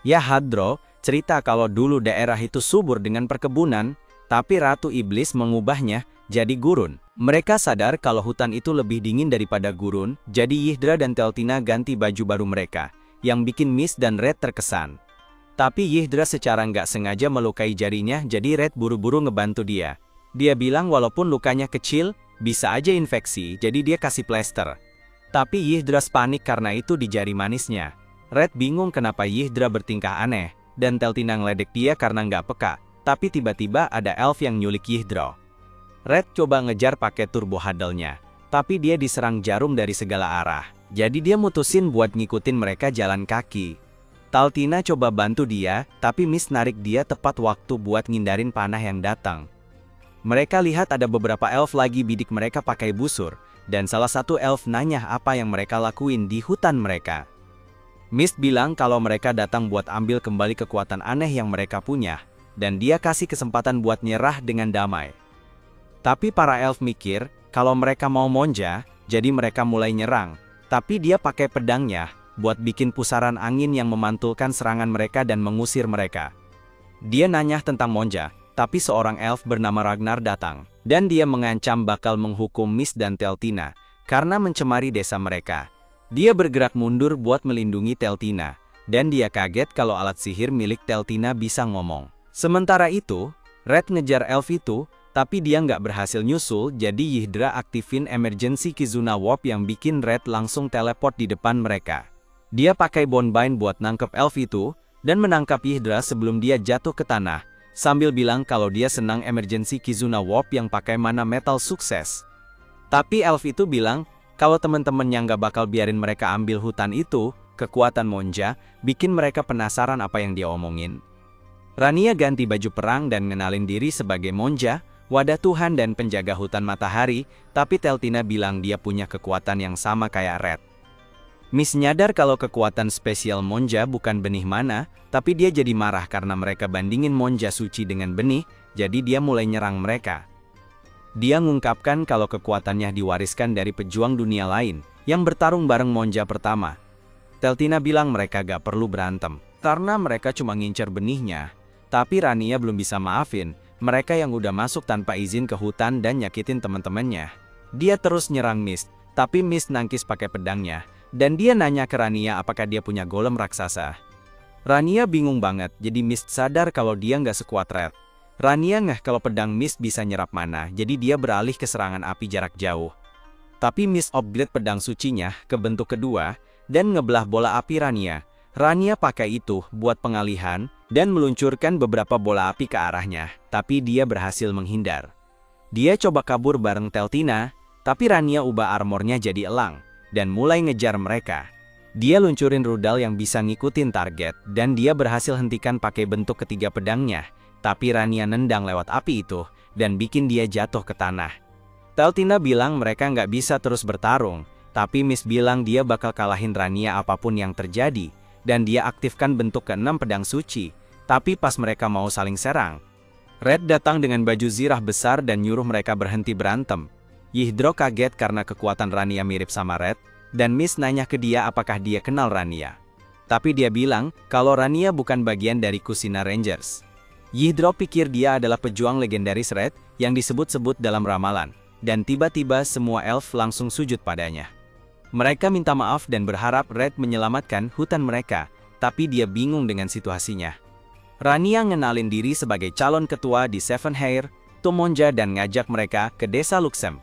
Ya Hadro, cerita kalau dulu daerah itu subur dengan perkebunan, tapi Ratu Iblis mengubahnya jadi gurun. Mereka sadar kalau hutan itu lebih dingin daripada gurun, jadi Yihdra dan Teltina ganti baju baru mereka, yang bikin Miss dan Red terkesan. Tapi Yihdra secara nggak sengaja melukai jarinya, jadi Red buru-buru ngebantu dia. Dia bilang walaupun lukanya kecil, bisa aja infeksi, jadi dia kasih plester. Tapi Yihdra panik karena itu di jari manisnya. Red bingung kenapa Yihdra bertingkah aneh, dan Teltina ngeledek dia karena nggak peka. tapi tiba-tiba ada elf yang nyulik Yhdro. Red coba ngejar pakai turbo huddle-nya, tapi dia diserang jarum dari segala arah. Jadi dia mutusin buat ngikutin mereka jalan kaki. Taltina coba bantu dia, tapi Mist narik dia tepat waktu buat ngindarin panah yang datang. Mereka lihat ada beberapa elf lagi bidik mereka pakai busur, dan salah satu elf nanya apa yang mereka lakuin di hutan mereka. Mist bilang kalau mereka datang buat ambil kembali kekuatan aneh yang mereka punya, dan dia kasih kesempatan buat nyerah dengan damai. Tapi para elf mikir, kalau mereka mau monja, jadi mereka mulai nyerang. Tapi dia pakai pedangnya, buat bikin pusaran angin yang memantulkan serangan mereka dan mengusir mereka. Dia nanya tentang monja, tapi seorang elf bernama Ragnar datang. Dan dia mengancam bakal menghukum Mist dan Teltina, karena mencemari desa mereka. Dia bergerak mundur buat melindungi Teltina, dan dia kaget kalau alat sihir milik Teltina bisa ngomong. Sementara itu, Red ngejar elf itu, tapi dia nggak berhasil nyusul, jadi Yhdra aktifin emergency Kizuna Warp yang bikin Red langsung teleport di depan mereka. Dia pakai Bonebind buat nangkep elf itu, dan menangkap Yhdra sebelum dia jatuh ke tanah, sambil bilang kalau dia senang emergency Kizuna Warp yang pakai mana metal sukses. Tapi elf itu bilang, kalau temen-temennya nggak bakal biarin mereka ambil hutan itu, kekuatan monja, bikin mereka penasaran apa yang dia omongin. Rania ganti baju perang dan ngenalin diri sebagai monja, wadah Tuhan dan penjaga hutan matahari, tapi Teltina bilang dia punya kekuatan yang sama kayak Red. Mist nyadar kalau kekuatan spesial monja bukan benih mana, tapi dia jadi marah karena mereka bandingin monja suci dengan benih, jadi dia mulai nyerang mereka. Dia ngungkapkan kalau kekuatannya diwariskan dari pejuang dunia lain, yang bertarung bareng monja pertama. Teltina bilang mereka gak perlu berantem, karena mereka cuma ngincer benihnya. Tapi Rania belum bisa maafin mereka yang udah masuk tanpa izin ke hutan dan nyakitin teman-temannya. Dia terus nyerang Mist, tapi Mist nangkis pakai pedangnya, dan dia nanya ke Rania apakah dia punya golem raksasa. Rania bingung banget, jadi Mist sadar kalau dia nggak sekuat Red. Rania ngeh kalau pedang Mist bisa nyerap mana, jadi dia beralih ke serangan api jarak jauh. Tapi Mist upgrade pedang sucinya ke bentuk kedua, dan ngebelah bola api Rania. Rania pakai itu buat pengalihan, dan meluncurkan beberapa bola api ke arahnya, tapi dia berhasil menghindar. Dia coba kabur bareng Teltina, tapi Rania ubah armornya jadi elang, dan mulai ngejar mereka. Dia luncurin rudal yang bisa ngikutin target, dan dia berhasil hentikan pakai bentuk ketiga pedangnya. Tapi Rania nendang lewat api itu, dan bikin dia jatuh ke tanah. Teltina bilang mereka nggak bisa terus bertarung, tapi Mist bilang dia bakal kalahin Rania apapun yang terjadi, dan dia aktifkan bentuk ke-6 pedang suci. Tapi pas mereka mau saling serang, Red datang dengan baju zirah besar dan nyuruh mereka berhenti berantem. Yhdro kaget karena kekuatan Rania mirip sama Red, dan Mist nanya ke dia apakah dia kenal Rania. Tapi dia bilang kalau Rania bukan bagian dari Kusina Rangers. Yhdro pikir dia adalah pejuang legendaris Red yang disebut-sebut dalam ramalan, dan tiba-tiba semua elf langsung sujud padanya. Mereka minta maaf dan berharap Red menyelamatkan hutan mereka, tapi dia bingung dengan situasinya. Rania ngenalin diri sebagai calon ketua di Seven Hair, Tumonja dan ngajak mereka ke desa Luxem.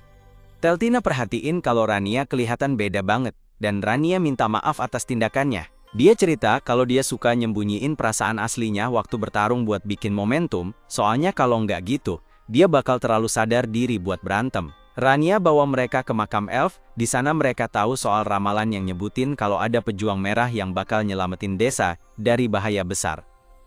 Teltina perhatiin kalau Rania kelihatan beda banget, dan Rania minta maaf atas tindakannya. Dia cerita kalau dia suka nyembunyiin perasaan aslinya waktu bertarung buat bikin momentum, soalnya kalau nggak gitu, dia bakal terlalu sadar diri buat berantem. Rania bawa mereka ke makam elf, di sana mereka tahu soal ramalan yang nyebutin kalau ada pejuang merah yang bakal nyelamatin desa dari bahaya besar.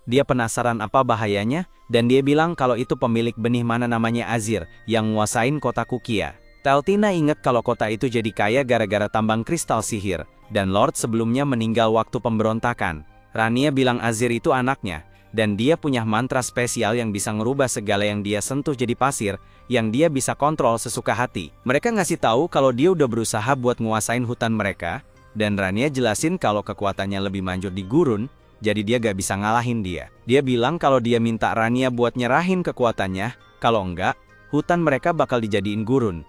Dia penasaran apa bahayanya, dan dia bilang kalau itu pemilik benih mana namanya Azir, yang nguasain kota Kukia. Teltina inget kalau kota itu jadi kaya gara-gara tambang kristal sihir, dan Lord sebelumnya meninggal waktu pemberontakan. Rania bilang Azir itu anaknya, dan dia punya mantra spesial yang bisa ngerubah segala yang dia sentuh jadi pasir, yang dia bisa kontrol sesuka hati. Mereka ngasih tahu kalau dia udah berusaha buat nguasain hutan mereka, dan Rania jelasin kalau kekuatannya lebih manjur di gurun, jadi dia gak bisa ngalahin dia. Dia bilang kalau dia minta Rania buat nyerahin kekuatannya, kalau enggak, hutan mereka bakal dijadiin gurun.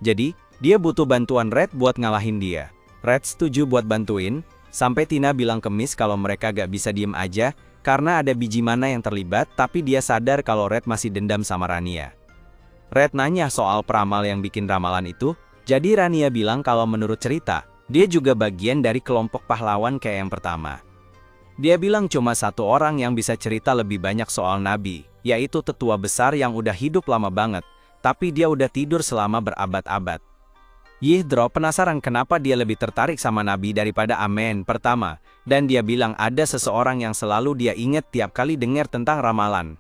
Jadi, dia butuh bantuan Red buat ngalahin dia. Red setuju buat bantuin, sampai Tina bilang ke Mist kalau mereka gak bisa diem aja, karena ada biji mana yang terlibat, tapi dia sadar kalau Red masih dendam sama Rania. Red nanya soal peramal yang bikin ramalan itu, jadi Rania bilang kalau menurut cerita, dia juga bagian dari kelompok pahlawan kayak yang pertama. Dia bilang cuma satu orang yang bisa cerita lebih banyak soal Nabi, yaitu tetua besar yang udah hidup lama banget, tapi dia udah tidur selama berabad-abad. Yihndra penasaran kenapa dia lebih tertarik sama Nabi daripada Amen pertama, dan dia bilang ada seseorang yang selalu dia ingat tiap kali dengar tentang ramalan.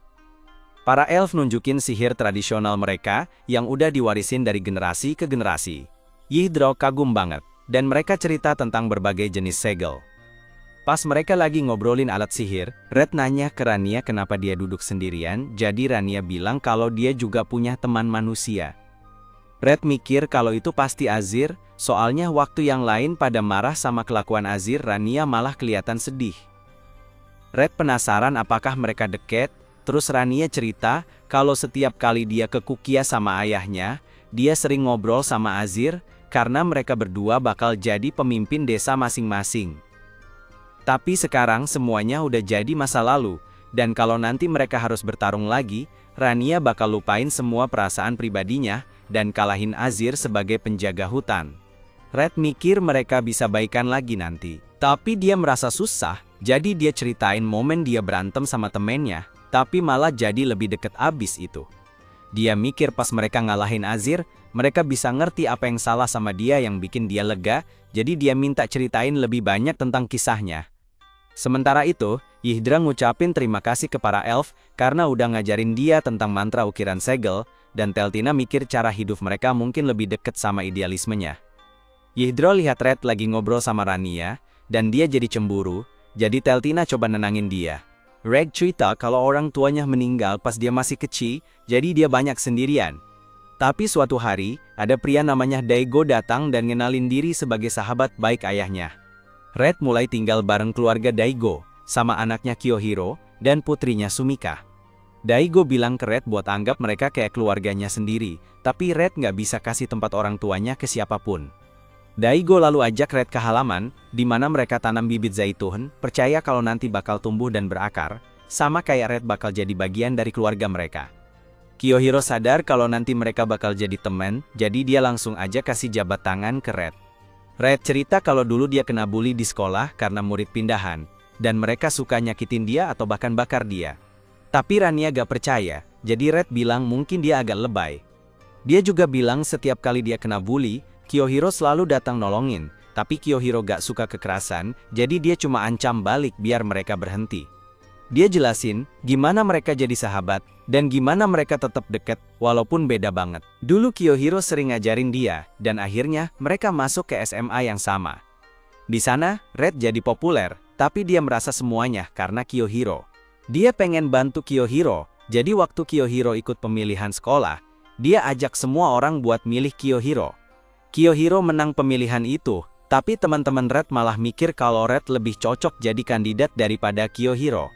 Para elf nunjukin sihir tradisional mereka yang udah diwarisin dari generasi ke generasi. Yihndra kagum banget, dan mereka cerita tentang berbagai jenis segel. Pas mereka lagi ngobrolin alat sihir, Red nanya ke Rania kenapa dia duduk sendirian, jadi Rania bilang kalau dia juga punya teman manusia. Red mikir kalau itu pasti Azir, soalnya waktu yang lain pada marah sama kelakuan Azir, Rania malah kelihatan sedih. Red penasaran apakah mereka deket, terus Rania cerita kalau setiap kali dia ke Kukia sama ayahnya, dia sering ngobrol sama Azir, karena mereka berdua bakal jadi pemimpin desa masing-masing. Tapi sekarang semuanya udah jadi masa lalu, dan kalau nanti mereka harus bertarung lagi, Rania bakal lupain semua perasaan pribadinya, dan kalahin Azir sebagai penjaga hutan. Red mikir mereka bisa baikan lagi nanti. Tapi dia merasa susah, jadi dia ceritain momen dia berantem sama temennya, tapi malah jadi lebih deket abis itu. Dia mikir pas mereka ngalahin Azir, mereka bisa ngerti apa yang salah sama dia yang bikin dia lega, jadi dia minta ceritain lebih banyak tentang kisahnya. Sementara itu, Yihndra ngucapin terima kasih ke para elf karena udah ngajarin dia tentang mantra ukiran segel, dan Teltina mikir cara hidup mereka mungkin lebih deket sama idealismenya. Yihndra lihat Red lagi ngobrol sama Rania, dan dia jadi cemburu, jadi Teltina coba nenangin dia. Red cerita kalau orang tuanya meninggal pas dia masih kecil, jadi dia banyak sendirian. Tapi suatu hari, ada pria namanya Daigo datang dan ngenalin diri sebagai sahabat baik ayahnya. Red mulai tinggal bareng keluarga Daigo, sama anaknya Kiyohiro, dan putrinya Sumika. Daigo bilang ke Red buat anggap mereka kayak keluarganya sendiri, tapi Red nggak bisa kasih tempat orang tuanya ke siapapun. Daigo lalu ajak Red ke halaman, di mana mereka tanam bibit zaitun, percaya kalau nanti bakal tumbuh dan berakar, sama kayak Red bakal jadi bagian dari keluarga mereka. Kiyohiro sadar kalau nanti mereka bakal jadi teman, jadi dia langsung aja kasih jabat tangan ke Red. Red cerita kalau dulu dia kena bully di sekolah karena murid pindahan, dan mereka suka nyakitin dia atau bahkan bakar dia. Tapi Rania gak percaya, jadi Red bilang mungkin dia agak lebay. Dia juga bilang setiap kali dia kena bully, Kiyohiro selalu datang nolongin, tapi Kiyohiro gak suka kekerasan, jadi dia cuma ancam balik biar mereka berhenti. Dia jelasin gimana mereka jadi sahabat, dan gimana mereka tetap deket, walaupun beda banget. Dulu Kiyohiro sering ngajarin dia, dan akhirnya mereka masuk ke SMA yang sama. Di sana, Red jadi populer, tapi dia merasa semuanya karena Kiyohiro. Dia pengen bantu Kiyohiro, jadi waktu Kiyohiro ikut pemilihan sekolah, dia ajak semua orang buat milih Kiyohiro. Kiyohiro menang pemilihan itu, tapi teman-teman Red malah mikir kalau Red lebih cocok jadi kandidat daripada Kiyohiro.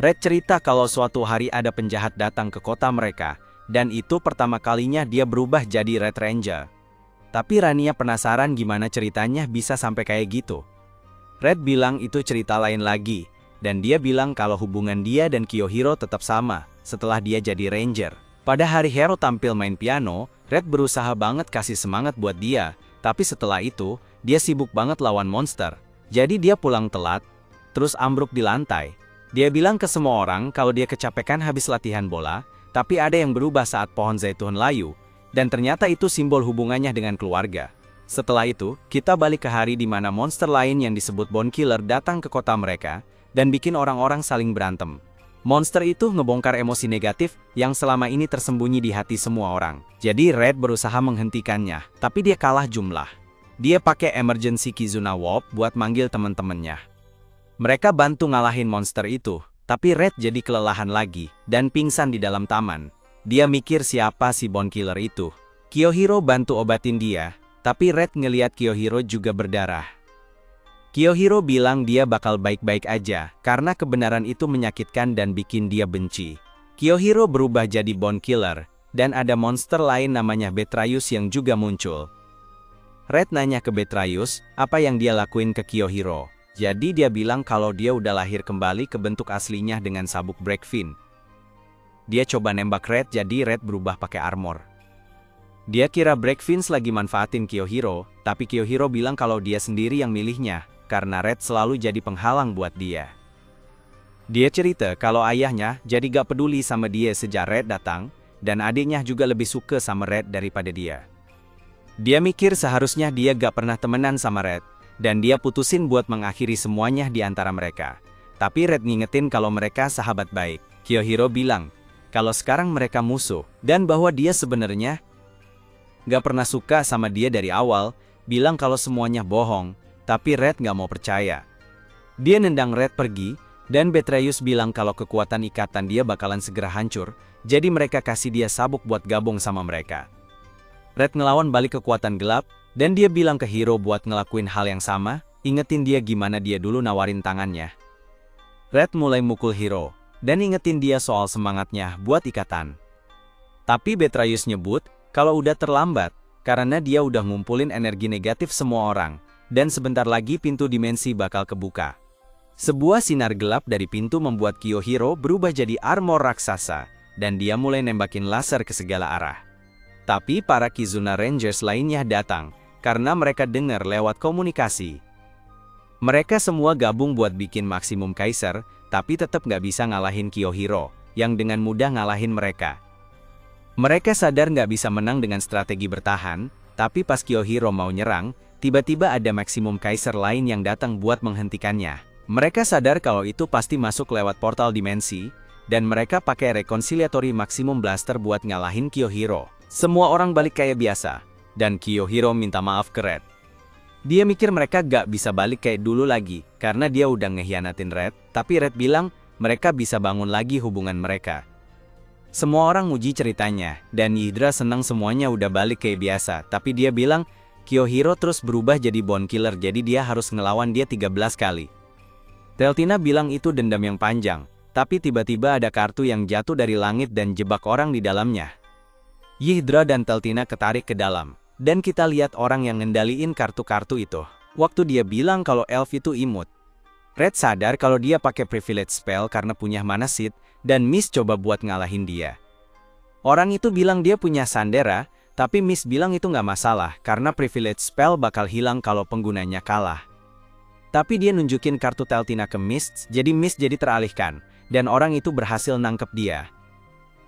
Red cerita kalau suatu hari ada penjahat datang ke kota mereka, dan itu pertama kalinya dia berubah jadi Red Ranger. Tapi Rania penasaran gimana ceritanya bisa sampai kayak gitu. Red bilang itu cerita lain lagi, dan dia bilang kalau hubungan dia dan Kiyohiro tetap sama, setelah dia jadi Ranger. Pada hari Hero tampil main piano, Red berusaha banget kasih semangat buat dia, tapi setelah itu, dia sibuk banget lawan monster. Jadi dia pulang telat, terus ambruk di lantai. Dia bilang ke semua orang kalau dia kecapekan habis latihan bola, tapi ada yang berubah saat pohon zaitun layu, dan ternyata itu simbol hubungannya dengan keluarga. Setelah itu, kita balik ke hari di mana monster lain yang disebut Bone Killer datang ke kota mereka, dan bikin orang-orang saling berantem. Monster itu ngebongkar emosi negatif yang selama ini tersembunyi di hati semua orang. Jadi Red berusaha menghentikannya, tapi dia kalah jumlah. Dia pakai emergency Kizuna Warp buat manggil temen-temennya. Mereka bantu ngalahin monster itu, tapi Red jadi kelelahan lagi, dan pingsan di dalam taman. Dia mikir siapa si Bone Killer itu. Kiyohiro bantu obatin dia, tapi Red ngeliat Kiyohiro juga berdarah. Kiyohiro bilang dia bakal baik-baik aja, karena kebenaran itu menyakitkan dan bikin dia benci. Kiyohiro berubah jadi Bone Killer, dan ada monster lain namanya Betrayus yang juga muncul. Red nanya ke Betrayus, apa yang dia lakuin ke Kiyohiro. Jadi dia bilang kalau dia udah lahir kembali ke bentuk aslinya dengan sabuk Breakfin. Dia coba nembak Red, jadi Red berubah pakai armor. Dia kira Breakfins lagi manfaatin Kiyohiro, tapi Kiyohiro bilang kalau dia sendiri yang milihnya, karena Red selalu jadi penghalang buat dia. Dia cerita kalau ayahnya jadi gak peduli sama dia sejak Red datang, dan adiknya juga lebih suka sama Red daripada dia. Dia mikir seharusnya dia gak pernah temenan sama Red, dan dia putusin buat mengakhiri semuanya di antara mereka. Tapi Red ngingetin kalau mereka sahabat baik. Kiyohiro bilang kalau sekarang mereka musuh, dan bahwa dia sebenarnya gak pernah suka sama dia dari awal, bilang kalau semuanya bohong, tapi Red gak mau percaya. Dia nendang Red pergi, dan Betrayus bilang kalau kekuatan ikatan dia bakalan segera hancur, jadi mereka kasih dia sabuk buat gabung sama mereka. Red ngelawan balik kekuatan gelap, dan dia bilang ke Hiro buat ngelakuin hal yang sama, ingetin dia gimana dia dulu nawarin tangannya. Red mulai mukul Hiro, dan ingetin dia soal semangatnya buat ikatan. Tapi Betrayus nyebut kalau udah terlambat, karena dia udah ngumpulin energi negatif semua orang, dan sebentar lagi pintu dimensi bakal kebuka. Sebuah sinar gelap dari pintu membuat Kiyohiro berubah jadi armor raksasa, dan dia mulai nembakin laser ke segala arah. Tapi para Kizuna Rangers lainnya datang, karena mereka dengar lewat komunikasi. Mereka semua gabung buat bikin maksimum Kaiser, tapi tetap nggak bisa ngalahin Kiyohiro, yang dengan mudah ngalahin mereka. Mereka sadar nggak bisa menang dengan strategi bertahan, tapi pas Kiyohiro mau nyerang, tiba-tiba ada maksimum Kaiser lain yang datang buat menghentikannya. Mereka sadar kalau itu pasti masuk lewat portal dimensi, dan mereka pakai Reconciliatory Maximum Blaster buat ngalahin Kiyohiro. Semua orang balik kayak biasa, dan Kiyohiro minta maaf ke Red. Dia mikir mereka gak bisa balik kayak dulu lagi, karena dia udah ngehianatin Red, tapi Red bilang mereka bisa bangun lagi hubungan mereka. Semua orang muji ceritanya, dan Yhidra senang semuanya udah balik kayak biasa, tapi dia bilang Kiyohiro terus berubah jadi Bone Killer, jadi dia harus ngelawan dia 13 kali. Teltina bilang itu dendam yang panjang, tapi tiba-tiba ada kartu yang jatuh dari langit dan jebak orang di dalamnya. Yhidra dan Teltina ketarik ke dalam, dan kita lihat orang yang ngendaliin kartu-kartu itu. Waktu dia bilang kalau elf itu imut. Red sadar kalau dia pakai privilege spell karena punya mana seed, dan Miss coba buat ngalahin dia. Orang itu bilang dia punya Sandera, tapi Miss bilang itu nggak masalah, karena privilege spell bakal hilang kalau penggunanya kalah. Tapi dia nunjukin kartu Teltina ke Mist, jadi Mist jadi teralihkan, dan orang itu berhasil nangkep dia.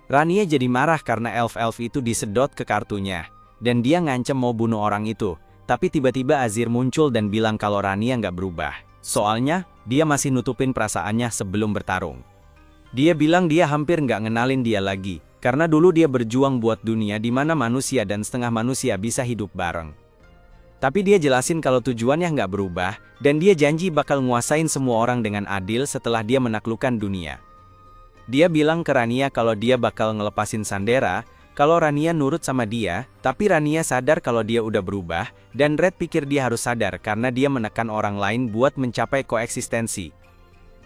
Rania jadi marah karena elf-elf itu disedot ke kartunya, dan dia ngancem mau bunuh orang itu, tapi tiba-tiba Azir muncul dan bilang kalau Rania nggak berubah. Soalnya, dia masih nutupin perasaannya sebelum bertarung. Dia bilang dia hampir nggak ngenalin dia lagi, karena dulu dia berjuang buat dunia di mana manusia dan setengah manusia bisa hidup bareng. Tapi dia jelasin kalau tujuannya nggak berubah, dan dia janji bakal nguasain semua orang dengan adil setelah dia menaklukkan dunia. Dia bilang ke Rania kalau dia bakal ngelepasin Sandera, kalau Rania nurut sama dia, tapi Rania sadar kalau dia udah berubah, dan Red pikir dia harus sadar karena dia menekan orang lain buat mencapai koeksistensi.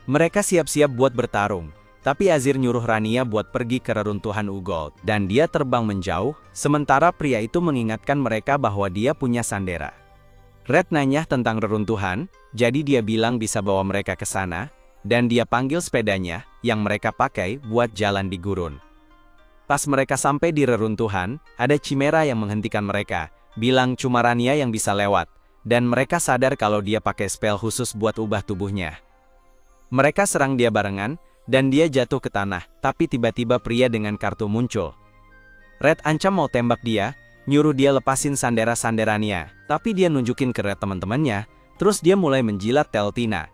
Mereka siap-siap buat bertarung, tapi Azir nyuruh Rania buat pergi ke reruntuhan Ugold, dan dia terbang menjauh, sementara pria itu mengingatkan mereka bahwa dia punya Sandera. Red nanya tentang reruntuhan, jadi dia bilang bisa bawa mereka ke sana, dan dia panggil sepedanya, yang mereka pakai buat jalan di gurun. Pas mereka sampai di reruntuhan, ada Chimera yang menghentikan mereka, bilang cuma Rania yang bisa lewat, dan mereka sadar kalau dia pakai spell khusus buat ubah tubuhnya. Mereka serang dia barengan, dan dia jatuh ke tanah, tapi tiba-tiba pria dengan kartu muncul. Red ancam mau tembak dia, nyuruh dia lepasin Sandera-Sanderanya, tapi dia nunjukin ke Red teman-temannya, terus dia mulai menjilat Teltina.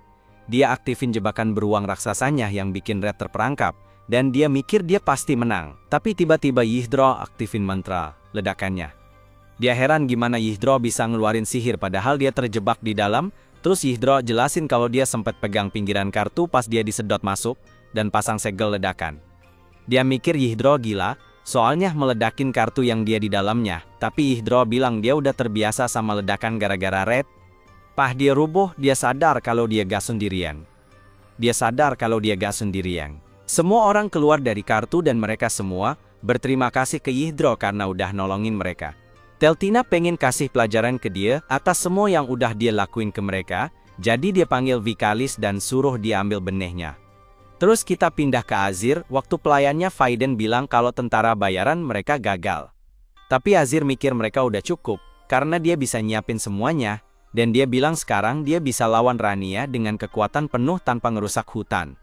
Dia aktifin jebakan beruang raksasanya yang bikin Red terperangkap, dan dia mikir dia pasti menang, tapi tiba-tiba Yhidra aktifin mantra ledakannya. Dia heran gimana Yhidra bisa ngeluarin sihir padahal dia terjebak di dalam, terus Yhidra jelasin kalau dia sempat pegang pinggiran kartu pas dia disedot masuk, dan pasang segel ledakan. Dia mikir Yhidra gila, soalnya meledakin kartu yang dia di dalamnya, tapi Yhidra bilang dia udah terbiasa sama ledakan gara-gara Red. Pas dia rubuh, dia sadar kalau dia gak sendirian. Semua orang keluar dari kartu dan mereka semua berterima kasih ke Yhidra karena udah nolongin mereka. Teltina pengen kasih pelajaran ke dia atas semua yang udah dia lakuin ke mereka, jadi dia panggil Vikalis dan suruh dia ambil benihnya. Terus kita pindah ke Azir, waktu pelayannya Faiden bilang kalau tentara bayaran mereka gagal. Tapi Azir mikir mereka udah cukup, karena dia bisa nyiapin semuanya, dan dia bilang sekarang dia bisa lawan Rania dengan kekuatan penuh tanpa ngerusak hutan.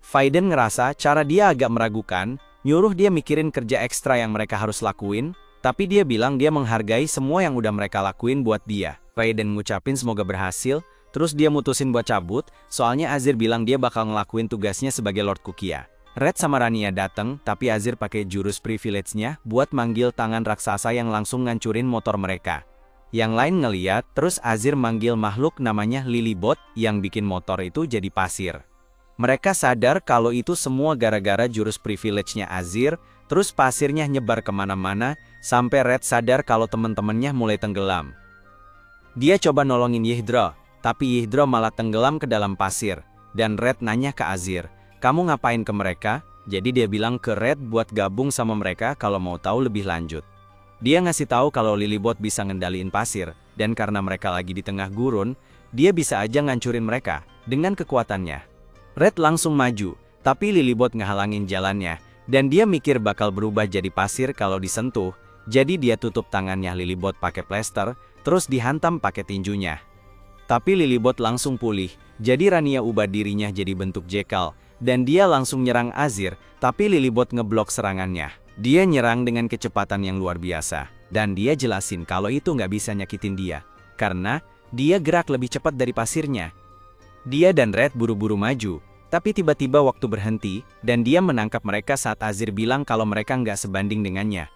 Faiden ngerasa cara dia agak meragukan, nyuruh dia mikirin kerja ekstra yang mereka harus lakuin, tapi dia bilang dia menghargai semua yang udah mereka lakuin buat dia. Faiden ngucapin semoga berhasil, terus dia mutusin buat cabut, soalnya Azir bilang dia bakal ngelakuin tugasnya sebagai Lord Kukia. Red sama Rania dateng, tapi Azir pakai jurus privilege-nya buat manggil tangan raksasa yang langsung ngancurin motor mereka. Yang lain ngeliat, terus Azir manggil makhluk namanya Lilybot yang bikin motor itu jadi pasir. Mereka sadar kalau itu semua gara-gara jurus privilege-nya Azir, terus pasirnya nyebar kemana-mana, sampai Red sadar kalau temen-temennya mulai tenggelam. Dia coba nolongin Yihedra, tapi Yihedra malah tenggelam ke dalam pasir, dan Red nanya ke Azir, "Kamu ngapain ke mereka?" Jadi dia bilang ke Red buat gabung sama mereka kalau mau tahu lebih lanjut. Dia ngasih tahu kalau Lilybot bisa ngendaliin pasir, dan karena mereka lagi di tengah gurun, dia bisa aja ngancurin mereka dengan kekuatannya. Red langsung maju, tapi Lilybot ngehalangin jalannya, dan dia mikir bakal berubah jadi pasir kalau disentuh, jadi dia tutup tangannya Lilybot pakai plester, terus dihantam pakai tinjunya. Tapi Lilybot langsung pulih, jadi Rania ubah dirinya jadi bentuk Jekyll, dan dia langsung nyerang Azir, tapi Lilybot ngeblok serangannya. Dia nyerang dengan kecepatan yang luar biasa, dan dia jelasin kalau itu nggak bisa nyakitin dia, karena dia gerak lebih cepat dari pasirnya. Dia dan Red buru-buru maju, tapi tiba-tiba waktu berhenti, dan dia menangkap mereka saat Azir bilang kalau mereka nggak sebanding dengannya.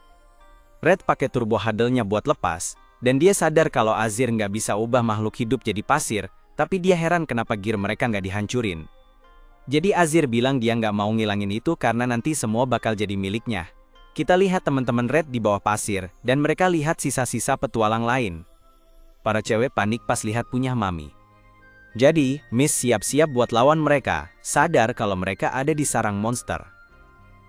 Red pakai turbo huddle-nya buat lepas, dan dia sadar kalau Azir nggak bisa ubah makhluk hidup jadi pasir, tapi dia heran kenapa gear mereka nggak dihancurin. Jadi Azir bilang dia nggak mau ngilangin itu karena nanti semua bakal jadi miliknya. Kita lihat teman-teman Red di bawah pasir, dan mereka lihat sisa-sisa petualang lain. Para cewek panik pas lihat punya mami. Jadi, Miss siap-siap buat lawan mereka, sadar kalau mereka ada di sarang monster.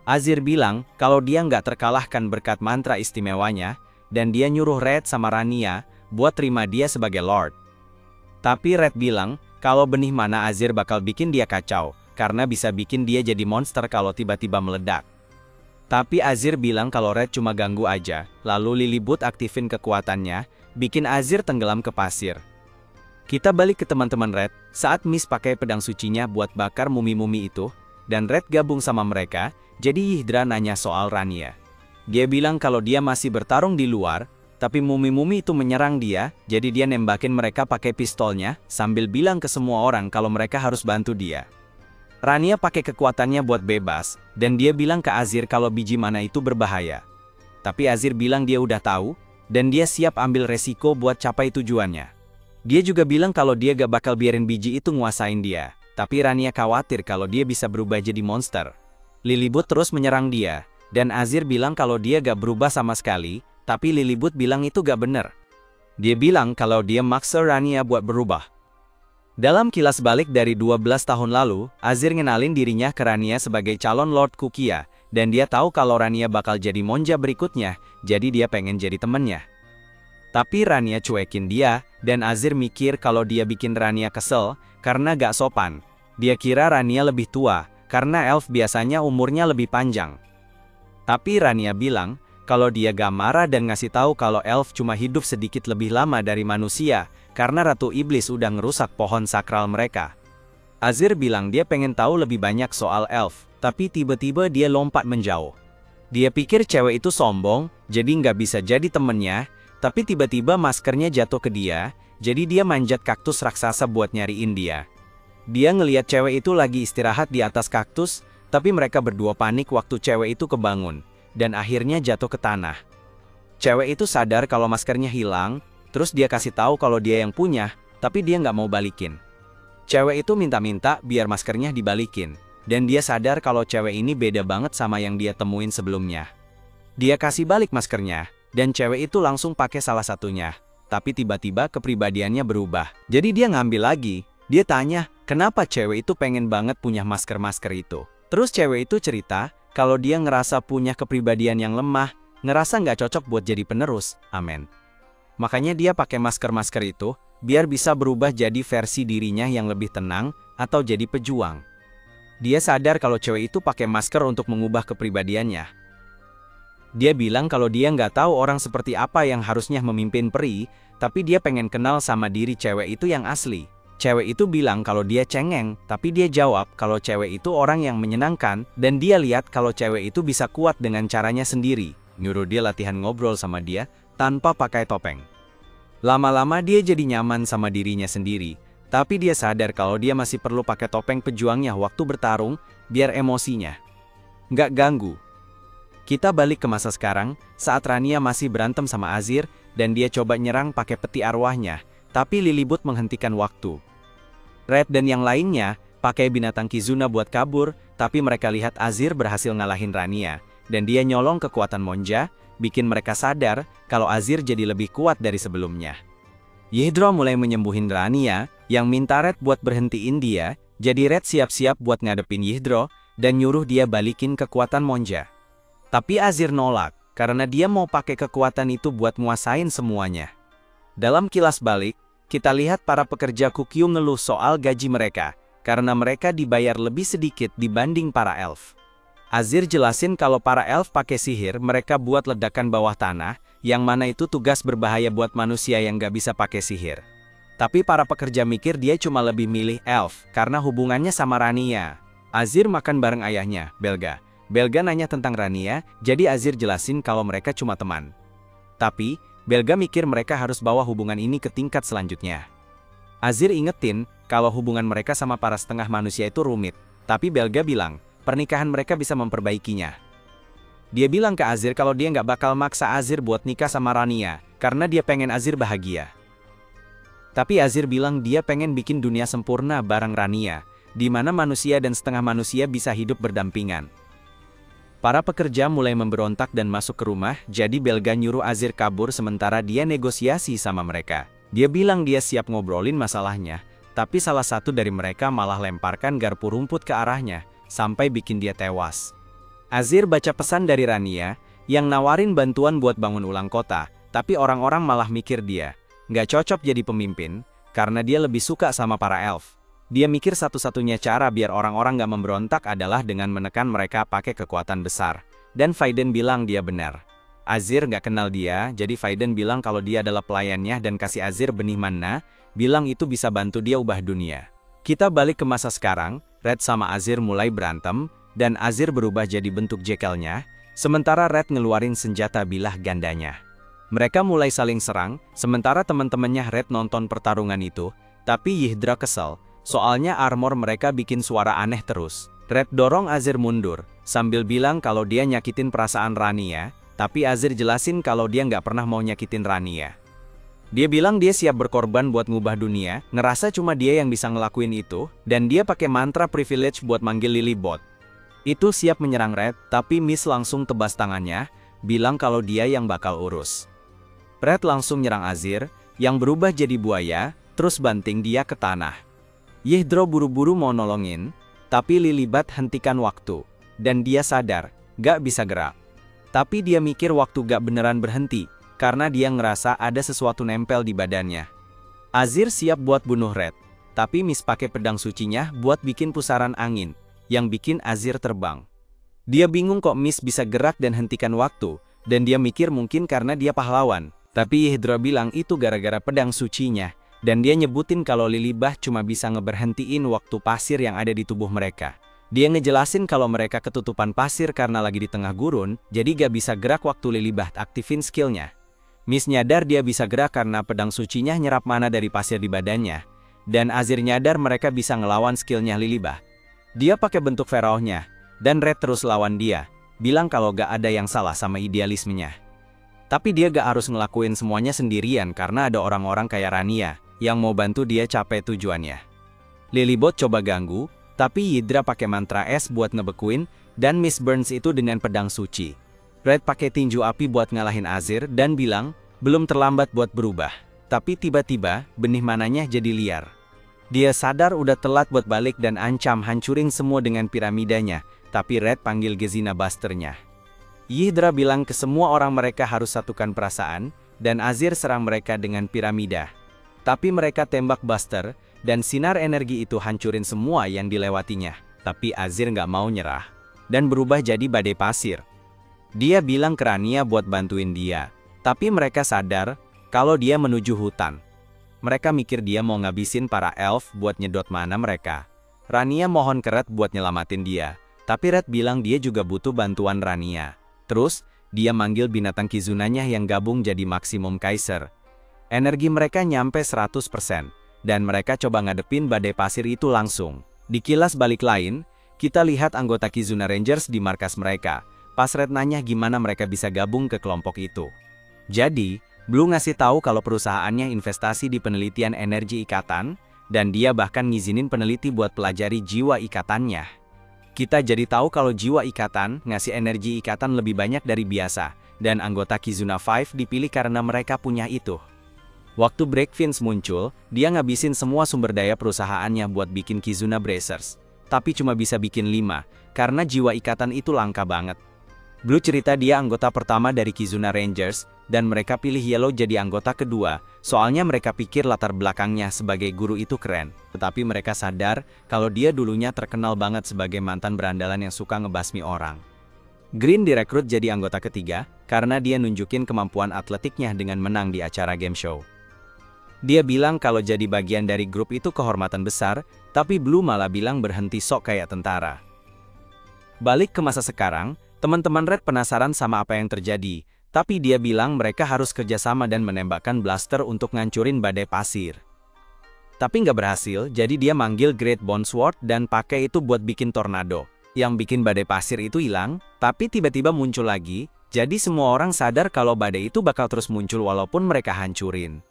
Azir bilang kalau dia nggak terkalahkan berkat mantra istimewanya, dan dia nyuruh Red sama Rania buat terima dia sebagai Lord. Tapi Red bilang kalau benih mana Azir bakal bikin dia kacau, karena bisa bikin dia jadi monster kalau tiba-tiba meledak. Tapi Azir bilang kalau Red cuma ganggu aja, lalu Lilybot aktifin kekuatannya, bikin Azir tenggelam ke pasir. Kita balik ke teman-teman Red, saat Miss pakai pedang sucinya buat bakar mumi-mumi itu, dan Red gabung sama mereka, jadi Yihedra nanya soal Rania. Dia bilang kalau dia masih bertarung di luar, tapi mumi-mumi itu menyerang dia, jadi dia nembakin mereka pakai pistolnya, sambil bilang ke semua orang kalau mereka harus bantu dia. Rania pakai kekuatannya buat bebas, dan dia bilang ke Azir kalau biji mana itu berbahaya. Tapi Azir bilang dia udah tahu, dan dia siap ambil resiko buat capai tujuannya. Dia juga bilang kalau dia gak bakal biarin biji itu nguasain dia, tapi Rania khawatir kalau dia bisa berubah jadi monster. Lilybot terus menyerang dia, dan Azir bilang kalau dia gak berubah sama sekali, tapi Lilybot bilang itu gak bener. Dia bilang kalau dia maksa Rania buat berubah. Dalam kilas balik dari 12 tahun lalu, Azir ngenalin dirinya ke Rania sebagai calon Lord Kukia, dan dia tahu kalau Rania bakal jadi monja berikutnya, jadi dia pengen jadi temennya. Tapi Rania cuekin dia, dan Azir mikir kalau dia bikin Rania kesel, karena gak sopan. Dia kira Rania lebih tua, karena elf biasanya umurnya lebih panjang. Tapi Rania bilang, kalau dia gak marah dan ngasih tahu kalau elf cuma hidup sedikit lebih lama dari manusia, karena Ratu Iblis udah ngerusak pohon sakral mereka. Azir bilang dia pengen tahu lebih banyak soal elf, tapi tiba-tiba dia lompat menjauh. Dia pikir cewek itu sombong, jadi nggak bisa jadi temennya, tapi tiba-tiba maskernya jatuh ke dia, jadi dia manjat kaktus raksasa buat nyariin dia. Dia ngeliat cewek itu lagi istirahat di atas kaktus, tapi mereka berdua panik waktu cewek itu kebangun, dan akhirnya jatuh ke tanah. Cewek itu sadar kalau maskernya hilang, terus dia kasih tahu kalau dia yang punya, tapi dia nggak mau balikin. Cewek itu minta-minta biar maskernya dibalikin, dan dia sadar kalau cewek ini beda banget sama yang dia temuin sebelumnya. Dia kasih balik maskernya, dan cewek itu langsung pakai salah satunya, tapi tiba-tiba kepribadiannya berubah. Jadi dia ngambil lagi, dia tanya, kenapa cewek itu pengen banget punya masker-masker itu. Terus cewek itu cerita, kalau dia ngerasa punya kepribadian yang lemah, ngerasa nggak cocok buat jadi penerus, amen. Makanya dia pakai masker-masker itu, biar bisa berubah jadi versi dirinya yang lebih tenang, atau jadi pejuang. Dia sadar kalau cewek itu pakai masker untuk mengubah kepribadiannya. Dia bilang kalau dia nggak tahu orang seperti apa yang harusnya memimpin peri, tapi dia pengen kenal sama diri cewek itu yang asli. Cewek itu bilang kalau dia cengeng, tapi dia jawab kalau cewek itu orang yang menyenangkan, dan dia lihat kalau cewek itu bisa kuat dengan caranya sendiri. Nyuruh dia latihan ngobrol sama dia, tanpa pakai topeng. Lama-lama dia jadi nyaman sama dirinya sendiri, tapi dia sadar kalau dia masih perlu pakai topeng pejuangnya waktu bertarung, biar emosinya nggak ganggu. Kita balik ke masa sekarang, saat Rania masih berantem sama Azir, dan dia coba nyerang pakai peti arwahnya, tapi Lilibut menghentikan waktu. Red dan yang lainnya pakai binatang Kizuna buat kabur, tapi mereka lihat Azir berhasil ngalahin Rania, dan dia nyolong kekuatan Monja, bikin mereka sadar kalau Azir jadi lebih kuat dari sebelumnya. Yihedro mulai menyembuhin Rania, yang minta Red buat berhentiin dia, jadi Red siap-siap buat ngadepin Yihedro, dan nyuruh dia balikin kekuatan Monja. Tapi Azir nolak, karena dia mau pakai kekuatan itu buat nguasain semuanya. Dalam kilas balik, kita lihat para pekerja Kukyu ngeluh soal gaji mereka, karena mereka dibayar lebih sedikit dibanding para elf. Azir jelasin kalau para elf pakai sihir mereka buat ledakan bawah tanah, yang mana itu tugas berbahaya buat manusia yang gak bisa pakai sihir. Tapi para pekerja mikir dia cuma lebih milih elf, karena hubungannya sama Rania. Azir makan bareng ayahnya, Belga. Belga nanya tentang Rania, jadi Azir jelasin kalau mereka cuma teman. Tapi, Belga mikir mereka harus bawa hubungan ini ke tingkat selanjutnya. Azir ingetin kalau hubungan mereka sama para setengah manusia itu rumit, tapi Belga bilang pernikahan mereka bisa memperbaikinya. Dia bilang ke Azir kalau dia nggak bakal maksa Azir buat nikah sama Rania, karena dia pengen Azir bahagia. Tapi Azir bilang dia pengen bikin dunia sempurna bareng Rania, di mana manusia dan setengah manusia bisa hidup berdampingan. Para pekerja mulai memberontak dan masuk ke rumah, jadi Belga nyuruh Azir kabur sementara dia negosiasi sama mereka. Dia bilang dia siap ngobrolin masalahnya, tapi salah satu dari mereka malah lemparkan garpu rumput ke arahnya, sampai bikin dia tewas. Azir baca pesan dari Rania, yang nawarin bantuan buat bangun ulang kota, tapi orang-orang malah mikir dia nggak cocok jadi pemimpin, karena dia lebih suka sama para elf. Dia mikir satu-satunya cara biar orang-orang gak memberontak adalah dengan menekan mereka pakai kekuatan besar. Dan Faiden bilang dia benar. Azir gak kenal dia, jadi Faiden bilang kalau dia adalah pelayannya dan kasih Azir benih mana, bilang itu bisa bantu dia ubah dunia. Kita balik ke masa sekarang, Red sama Azir mulai berantem, dan Azir berubah jadi bentuk jekelnya, sementara Red ngeluarin senjata bilah gandanya. Mereka mulai saling serang, sementara teman-temannya Red nonton pertarungan itu, tapi Yihedra kesel. Soalnya armor mereka bikin suara aneh terus. Red dorong Azir mundur, sambil bilang kalau dia nyakitin perasaan Rania, tapi Azir jelasin kalau dia nggak pernah mau nyakitin Rania. Dia bilang dia siap berkorban buat ngubah dunia, ngerasa cuma dia yang bisa ngelakuin itu, dan dia pakai mantra privilege buat manggil Lilibot. Itu siap menyerang Red, tapi Miss langsung tebas tangannya, bilang kalau dia yang bakal urus. Red langsung nyerang Azir, yang berubah jadi buaya, terus banting dia ke tanah. Yihedro buru-buru mau nolongin, tapi Lilibot hentikan waktu, dan dia sadar, gak bisa gerak. Tapi dia mikir waktu gak beneran berhenti, karena dia ngerasa ada sesuatu nempel di badannya. Azir siap buat bunuh Red, tapi Miss pakai pedang sucinya buat bikin pusaran angin, yang bikin Azir terbang. Dia bingung kok Miss bisa gerak dan hentikan waktu, dan dia mikir mungkin karena dia pahlawan, tapi Yihedro bilang itu gara-gara pedang sucinya. Dan dia nyebutin kalau Lilibot cuma bisa ngeberhentiin waktu pasir yang ada di tubuh mereka. Dia ngejelasin kalau mereka ketutupan pasir karena lagi di tengah gurun, jadi gak bisa gerak waktu Lilibot aktifin skillnya. Miss nyadar dia bisa gerak karena pedang sucinya nyerap mana dari pasir di badannya. Dan Azir nyadar mereka bisa ngelawan skillnya Lilibot. Dia pakai bentuk pharaohnya, dan Red terus lawan dia, bilang kalau gak ada yang salah sama idealismenya. Tapi dia gak harus ngelakuin semuanya sendirian karena ada orang-orang kayak Rania yang mau bantu dia capai tujuannya. Lilibot coba ganggu, tapi Yihedra pakai mantra es buat ngebekuin, dan Miss Burns itu dengan pedang suci. Red pakai tinju api buat ngalahin Azir dan bilang, belum terlambat buat berubah. Tapi tiba-tiba, benih mananya jadi liar. Dia sadar udah telat buat balik dan ancam hancurin semua dengan piramidanya, tapi Red panggil Gezina Busternya. Yihedra bilang ke semua orang mereka harus satukan perasaan, dan Azir serang mereka dengan piramida. Tapi mereka tembak Buster, dan sinar energi itu hancurin semua yang dilewatinya. Tapi Azir nggak mau nyerah, dan berubah jadi badai pasir. Dia bilang ke Rania buat bantuin dia, tapi mereka sadar kalau dia menuju hutan. mereka mikir dia mau ngabisin para elf buat nyedot mana mereka. Rania mohon ke Red buat nyelamatin dia, tapi Red bilang dia juga butuh bantuan Rania. Terus, dia manggil binatang Kizunanya yang gabung jadi Maximum Kaiser. Energi mereka nyampe 100%, dan mereka coba ngadepin badai pasir itu langsung. Di kilas balik lain, kita lihat anggota Kizuna Rangers di markas mereka. Pas Red nanya gimana mereka bisa gabung ke kelompok itu. Jadi, Blue ngasih tahu kalau perusahaannya investasi di penelitian energi ikatan, dan dia bahkan ngizinin peneliti buat pelajari jiwa ikatannya. Kita jadi tahu kalau jiwa ikatan ngasih energi ikatan lebih banyak dari biasa, dan anggota Kizuna 5 dipilih karena mereka punya itu. Waktu Breakfins muncul, dia ngabisin semua sumber daya perusahaannya buat bikin Kizuna Bracers. Tapi cuma bisa bikin 5, karena jiwa ikatan itu langka banget. Blue cerita dia anggota pertama dari Kizuna Rangers, dan mereka pilih Yellow jadi anggota kedua, soalnya mereka pikir latar belakangnya sebagai guru itu keren. Tetapi mereka sadar kalau dia dulunya terkenal banget sebagai mantan berandalan yang suka ngebasmi orang. Green direkrut jadi anggota ketiga, karena dia nunjukin kemampuan atletiknya dengan menang di acara game show. Dia bilang kalau jadi bagian dari grup itu kehormatan besar, tapi Blue malah bilang berhenti sok kayak tentara. Balik ke masa sekarang, teman-teman Red penasaran sama apa yang terjadi, tapi dia bilang mereka harus kerjasama dan menembakkan blaster untuk ngancurin badai pasir. Tapi nggak berhasil, jadi dia manggil Great Bone Sword dan pakai itu buat bikin tornado, yang bikin badai pasir itu hilang, tapi tiba-tiba muncul lagi, jadi semua orang sadar kalau badai itu bakal terus muncul walaupun mereka hancurin.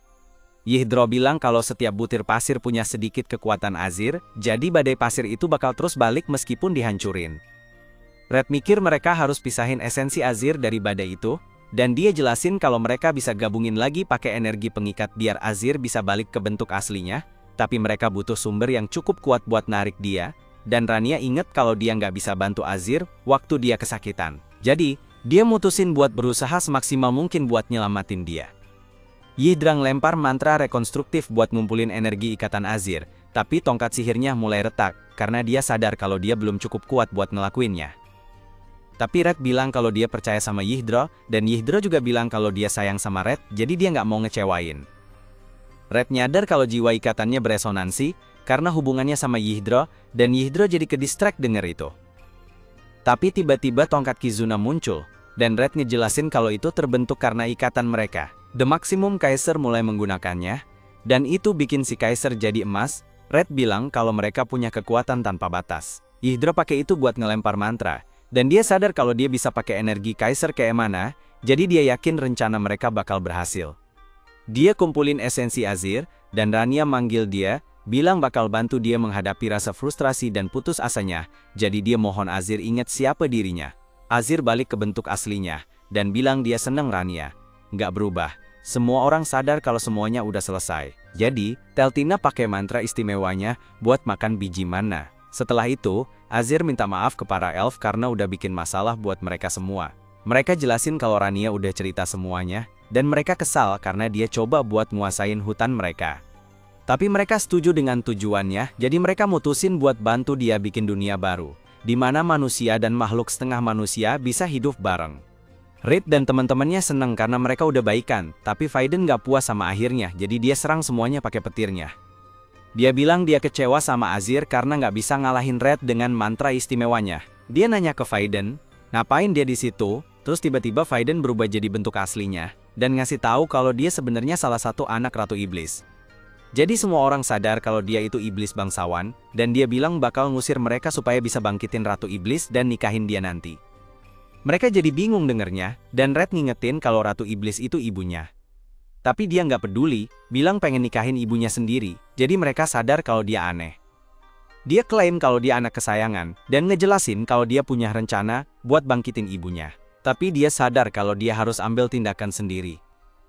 Yidro bilang kalau setiap butir pasir punya sedikit kekuatan Azir, jadi badai pasir itu bakal terus balik meskipun dihancurin. Red mikir mereka harus pisahin esensi Azir dari badai itu, dan dia jelasin kalau mereka bisa gabungin lagi pakai energi pengikat biar Azir bisa balik ke bentuk aslinya, tapi mereka butuh sumber yang cukup kuat buat narik dia, dan Rania inget kalau dia nggak bisa bantu Azir waktu dia kesakitan. Jadi, dia mutusin buat berusaha semaksimal mungkin buat nyelamatin dia. Yidra lempar mantra rekonstruktif buat ngumpulin energi ikatan Azir, tapi tongkat sihirnya mulai retak, karena dia sadar kalau dia belum cukup kuat buat ngelakuinnya. Tapi Red bilang kalau dia percaya sama Yidra, dan Yidra juga bilang kalau dia sayang sama Red, jadi dia nggak mau ngecewain. Red nyadar kalau jiwa ikatannya beresonansi, karena hubungannya sama Yidra, dan Yidra jadi kedistract denger itu. Tapi tiba-tiba tongkat Kizuna muncul, dan Red ngejelasin kalau itu terbentuk karena ikatan mereka. The Maximum Kaiser mulai menggunakannya, dan itu bikin si Kaiser jadi emas. Red bilang kalau mereka punya kekuatan tanpa batas. Yidra pakai itu buat ngelempar mantra, dan dia sadar kalau dia bisa pakai energi Kaiser kayak mana, jadi dia yakin rencana mereka bakal berhasil. Dia kumpulin esensi Azir, dan Rania manggil dia, bilang bakal bantu dia menghadapi rasa frustrasi dan putus asanya, jadi dia mohon Azir ingat siapa dirinya. Azir balik ke bentuk aslinya, dan bilang dia seneng Rania. Nggak berubah. Semua orang sadar kalau semuanya udah selesai. Jadi, Teltina pakai mantra istimewanya buat makan biji mana. Setelah itu, Azir minta maaf ke para elf karena udah bikin masalah buat mereka semua. Mereka jelasin kalau Rania udah cerita semuanya, dan mereka kesal karena dia coba buat nguasain hutan mereka. Tapi mereka setuju dengan tujuannya, jadi mereka mutusin buat bantu dia bikin dunia baru, di mana manusia dan makhluk setengah manusia bisa hidup bareng. Reed dan teman-temannya seneng karena mereka udah baikan, tapi Faiden nggak puas sama akhirnya, jadi dia serang semuanya pakai petirnya. Dia bilang dia kecewa sama Azir karena nggak bisa ngalahin Red dengan mantra istimewanya. Dia nanya ke Faiden, ngapain dia di situ? Terus tiba-tiba Faiden berubah jadi bentuk aslinya, dan ngasih tahu kalau dia sebenarnya salah satu anak Ratu Iblis. Jadi semua orang sadar kalau dia itu iblis bangsawan, dan dia bilang bakal ngusir mereka supaya bisa bangkitin Ratu Iblis dan nikahin dia nanti. Mereka jadi bingung dengernya, dan Red ngingetin kalau Ratu Iblis itu ibunya. Tapi dia nggak peduli, bilang pengen nikahin ibunya sendiri, jadi mereka sadar kalau dia aneh. Dia klaim kalau dia anak kesayangan, dan ngejelasin kalau dia punya rencana buat bangkitin ibunya. Tapi dia sadar kalau dia harus ambil tindakan sendiri.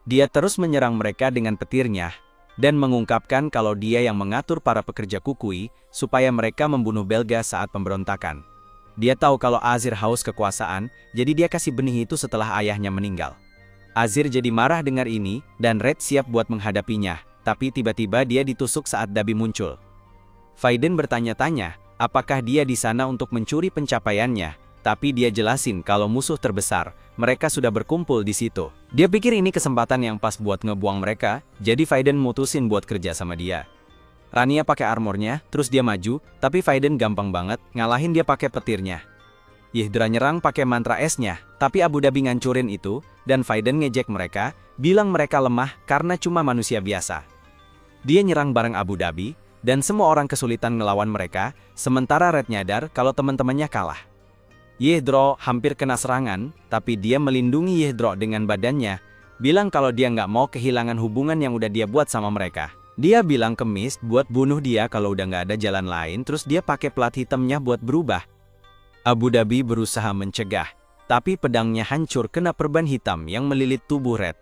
Dia terus menyerang mereka dengan petirnya, dan mengungkapkan kalau dia yang mengatur para pekerja kukui, supaya mereka membunuh Belga saat pemberontakan. Dia tahu kalau Azir haus kekuasaan, jadi dia kasih benih itu setelah ayahnya meninggal. Azir jadi marah dengar ini, dan Red siap buat menghadapinya, tapi tiba-tiba dia ditusuk saat Dabi muncul. Faiden bertanya-tanya, apakah dia di sana untuk mencuri pencapaiannya, tapi dia jelasin kalau musuh terbesar, mereka sudah berkumpul di situ. Dia pikir ini kesempatan yang pas buat ngebuang mereka, jadi Faiden mutusin buat kerja sama dia. Rania pakai armornya, terus dia maju, tapi Faiden gampang banget, ngalahin dia pakai petirnya. Yhdra nyerang pakai mantra esnya, tapi Abu Dhabi ngancurin itu, dan Faiden ngejek mereka, bilang mereka lemah karena cuma manusia biasa. Dia nyerang bareng Abu Dhabi, dan semua orang kesulitan ngelawan mereka, sementara Red nyadar kalau teman-temannya kalah. Yhdra hampir kena serangan, tapi dia melindungi Yhdra dengan badannya, bilang kalau dia nggak mau kehilangan hubungan yang udah dia buat sama mereka. Dia bilang ke Mist buat bunuh dia kalau udah nggak ada jalan lain, terus dia pakai plat hitamnya buat berubah. Abu Dhabi berusaha mencegah, tapi pedangnya hancur kena perban hitam yang melilit tubuh Red.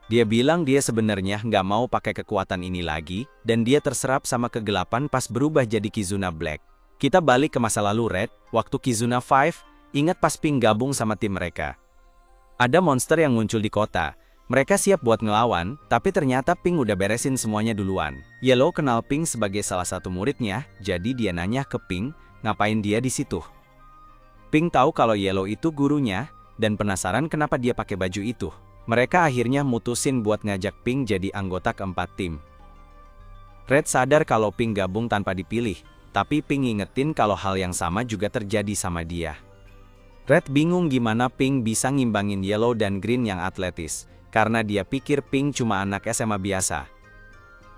Dia bilang dia sebenarnya nggak mau pakai kekuatan ini lagi, dan dia terserap sama kegelapan pas berubah jadi Kizuna Black. Kita balik ke masa lalu Red, waktu Kizuna 5, ingat pas Pink gabung sama tim mereka. Ada monster yang muncul di kota, mereka siap buat ngelawan, tapi ternyata Pink udah beresin semuanya duluan. Yellow kenal Pink sebagai salah satu muridnya, jadi dia nanya ke Pink, ngapain dia di situ. Pink tahu kalau Yellow itu gurunya, dan penasaran kenapa dia pakai baju itu. Mereka akhirnya mutusin buat ngajak Pink jadi anggota keempat tim. Red sadar kalau Pink gabung tanpa dipilih, tapi Pink ngingetin kalau hal yang sama juga terjadi sama dia. Red bingung gimana Pink bisa ngimbangin Yellow dan Green yang atletis, karena dia pikir Pink cuma anak SMA biasa.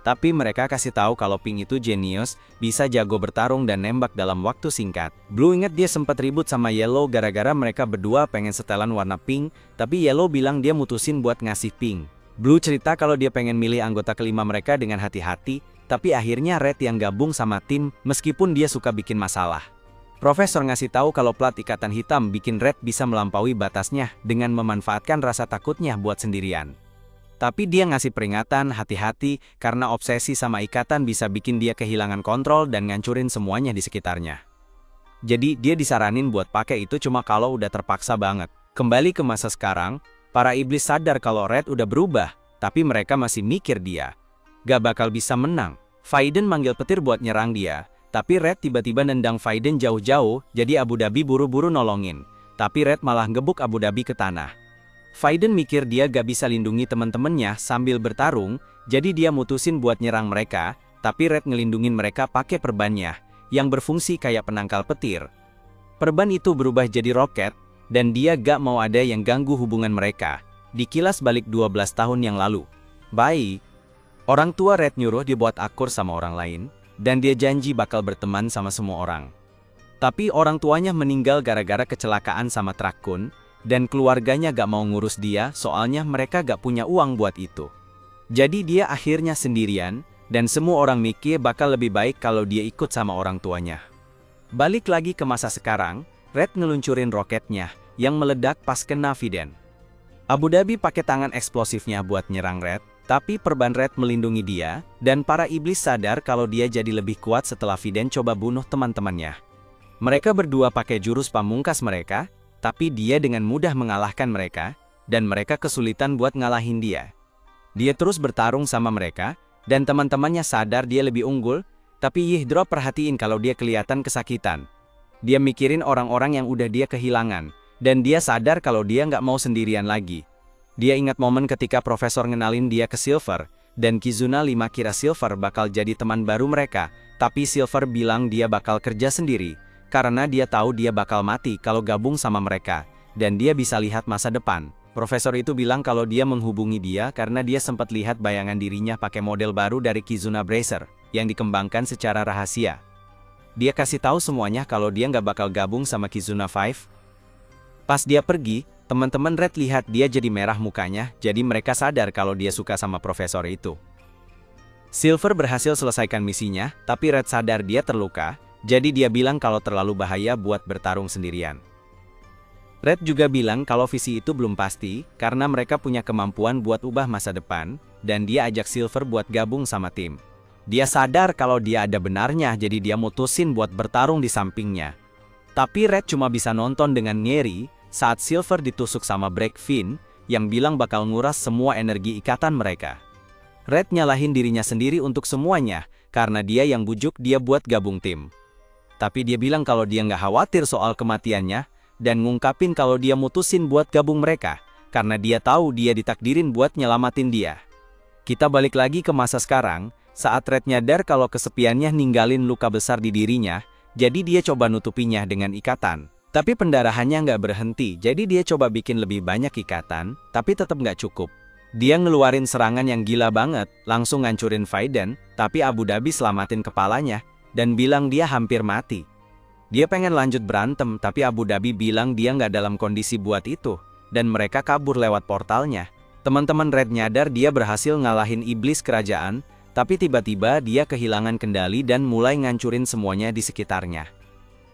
Tapi mereka kasih tahu kalau Pink itu jenius, bisa jago bertarung dan nembak dalam waktu singkat. Blue inget dia sempat ribut sama Yellow gara-gara mereka berdua pengen setelan warna pink, tapi Yellow bilang dia mutusin buat ngasih Pink. Blue cerita kalau dia pengen milih anggota kelima mereka dengan hati-hati, tapi akhirnya Red yang gabung sama tim, meskipun dia suka bikin masalah. Profesor ngasih tahu kalau plat ikatan hitam bikin Red bisa melampaui batasnya dengan memanfaatkan rasa takutnya buat sendirian. Tapi dia ngasih peringatan hati-hati karena obsesi sama ikatan bisa bikin dia kehilangan kontrol dan ngancurin semuanya di sekitarnya. Jadi dia disaranin buat pakai itu cuma kalau udah terpaksa banget. Kembali ke masa sekarang, para iblis sadar kalau Red udah berubah, tapi mereka masih mikir dia gak bakal bisa menang. Faiden manggil petir buat nyerang dia, tapi Red tiba-tiba nendang Faiden jauh-jauh, jadi Abu Dhabi buru-buru nolongin. Tapi Red malah ngebuk Abu Dhabi ke tanah. Faiden mikir dia gak bisa lindungi teman-temannya sambil bertarung, jadi dia mutusin buat nyerang mereka, tapi Red ngelindungin mereka pakai perbannya, yang berfungsi kayak penangkal petir. Perban itu berubah jadi roket, dan dia gak mau ada yang ganggu hubungan mereka. Dikilas balik 12 tahun yang lalu. Baik. Orang tua Red nyuruh dia buat akur sama orang lain, dan dia janji bakal berteman sama semua orang. Tapi orang tuanya meninggal gara-gara kecelakaan sama Trakun, dan keluarganya gak mau ngurus dia soalnya mereka gak punya uang buat itu. Jadi dia akhirnya sendirian, dan semua orang mikir bakal lebih baik kalau dia ikut sama orang tuanya. Balik lagi ke masa sekarang, Red ngeluncurin roketnya, yang meledak pas kena Faiden. Abu Dhabi pakai tangan eksplosifnya buat nyerang Red, tapi perban Red melindungi dia, dan para iblis sadar kalau dia jadi lebih kuat setelah Faiden coba bunuh teman-temannya. Mereka berdua pakai jurus pamungkas mereka, tapi dia dengan mudah mengalahkan mereka, dan mereka kesulitan buat ngalahin dia. Dia terus bertarung sama mereka, dan teman-temannya sadar dia lebih unggul, tapi Yhdra perhatiin kalau dia kelihatan kesakitan. Dia mikirin orang-orang yang udah dia kehilangan, dan dia sadar kalau dia nggak mau sendirian lagi. Dia ingat momen ketika profesor ngenalin dia ke Silver, dan Kizuna 5 kira Silver bakal jadi teman baru mereka, tapi Silver bilang dia bakal kerja sendiri, karena dia tahu dia bakal mati kalau gabung sama mereka, dan dia bisa lihat masa depan. Profesor itu bilang kalau dia menghubungi dia karena dia sempat lihat bayangan dirinya pakai model baru dari Kizuna Bracer, yang dikembangkan secara rahasia. Dia kasih tahu semuanya kalau dia nggak bakal gabung sama Kizuna 5. Pas dia pergi, teman-teman Red lihat dia jadi merah mukanya, jadi mereka sadar kalau dia suka sama profesor itu. Silver berhasil selesaikan misinya, tapi Red sadar dia terluka, jadi dia bilang kalau terlalu bahaya buat bertarung sendirian. Red juga bilang kalau visi itu belum pasti, karena mereka punya kemampuan buat ubah masa depan, dan dia ajak Silver buat gabung sama tim. Dia sadar kalau dia ada benarnya, jadi dia mutusin buat bertarung di sampingnya. Tapi Red cuma bisa nonton dengan ngeri, saat Silver ditusuk sama Breakfin, yang bilang bakal nguras semua energi ikatan mereka. Red nyalahin dirinya sendiri untuk semuanya, karena dia yang bujuk dia buat gabung tim. Tapi dia bilang kalau dia nggak khawatir soal kematiannya, dan ngungkapin kalau dia mutusin buat gabung mereka, karena dia tahu dia ditakdirin buat nyelamatin dia. Kita balik lagi ke masa sekarang, saat Red nyadar kalau kesepiannya ninggalin luka besar di dirinya, jadi dia coba nutupinya dengan ikatan. Tapi pendarahannya nggak berhenti, jadi dia coba bikin lebih banyak ikatan, tapi tetap nggak cukup. Dia ngeluarin serangan yang gila banget, langsung ngancurin Faiden, tapi Abu Dhabi selamatin kepalanya, dan bilang dia hampir mati. Dia pengen lanjut berantem, tapi Abu Dhabi bilang dia nggak dalam kondisi buat itu, dan mereka kabur lewat portalnya. Teman-teman Red nyadar dia berhasil ngalahin iblis kerajaan, tapi tiba-tiba dia kehilangan kendali dan mulai ngancurin semuanya di sekitarnya.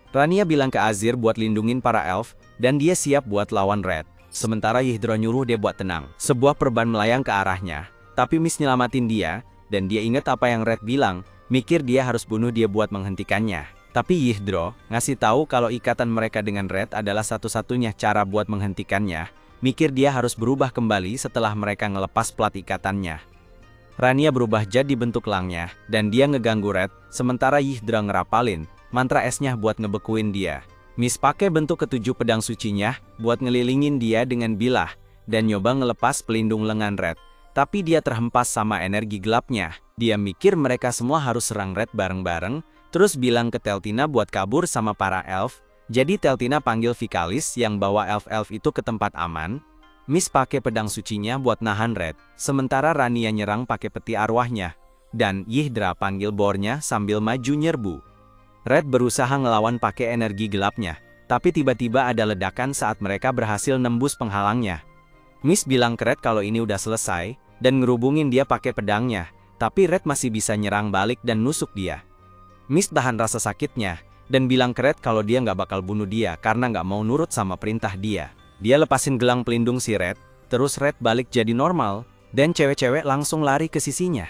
Rania bilang ke Azir buat lindungin para elf, dan dia siap buat lawan Red. Sementara Yhdra nyuruh dia buat tenang. Sebuah perban melayang ke arahnya, tapi Miss nyelamatin dia, dan dia inget apa yang Red bilang, mikir dia harus bunuh dia buat menghentikannya. Tapi Yhdra ngasih tahu kalau ikatan mereka dengan Red adalah satu-satunya cara buat menghentikannya, mikir dia harus berubah kembali setelah mereka ngelepas plat ikatannya. Rania berubah jadi bentuk langnya, dan dia ngeganggu Red, sementara Yhdra ngerapalin mantra esnya buat ngebekuin dia. Miss pakai bentuk ketujuh pedang sucinya buat ngelilingin dia dengan bilah, dan nyoba ngelepas pelindung lengan Red. Tapi dia terhempas sama energi gelapnya. Dia mikir mereka semua harus serang Red bareng-bareng, terus bilang ke Teltina buat kabur sama para elf. Jadi Teltina panggil Vikalis yang bawa elf-elf itu ke tempat aman. Miss pakai pedang sucinya buat nahan Red, sementara Rania nyerang pakai peti arwahnya. Dan Yhdra panggil bornya sambil maju nyerbu. Red berusaha ngelawan pakai energi gelapnya, tapi tiba-tiba ada ledakan saat mereka berhasil nembus penghalangnya. Miss bilang ke Red kalau ini udah selesai, dan ngerubungin dia pakai pedangnya, tapi Red masih bisa nyerang balik dan nusuk dia. Miss tahan rasa sakitnya, dan bilang ke Red kalau dia nggak bakal bunuh dia karena nggak mau nurut sama perintah dia. Dia lepasin gelang pelindung si Red, terus Red balik jadi normal, dan cewek-cewek langsung lari ke sisinya.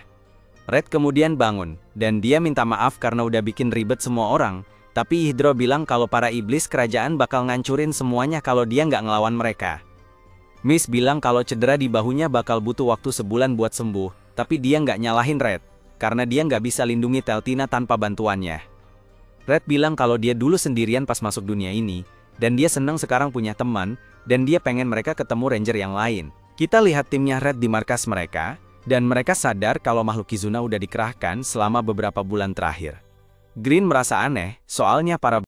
Red kemudian bangun, dan dia minta maaf karena udah bikin ribet semua orang, tapi Yhdra bilang kalau para iblis kerajaan bakal ngancurin semuanya kalau dia nggak ngelawan mereka. Miss bilang kalau cedera di bahunya bakal butuh waktu sebulan buat sembuh, tapi dia nggak nyalahin Red, karena dia nggak bisa lindungi Teltina tanpa bantuannya. Red bilang kalau dia dulu sendirian pas masuk dunia ini, dan dia senang sekarang punya teman, dan dia pengen mereka ketemu ranger yang lain. Kita lihat timnya Red di markas mereka, dan mereka sadar kalau makhluk Kizuna udah dikerahkan selama beberapa bulan terakhir. Green merasa aneh, soalnya para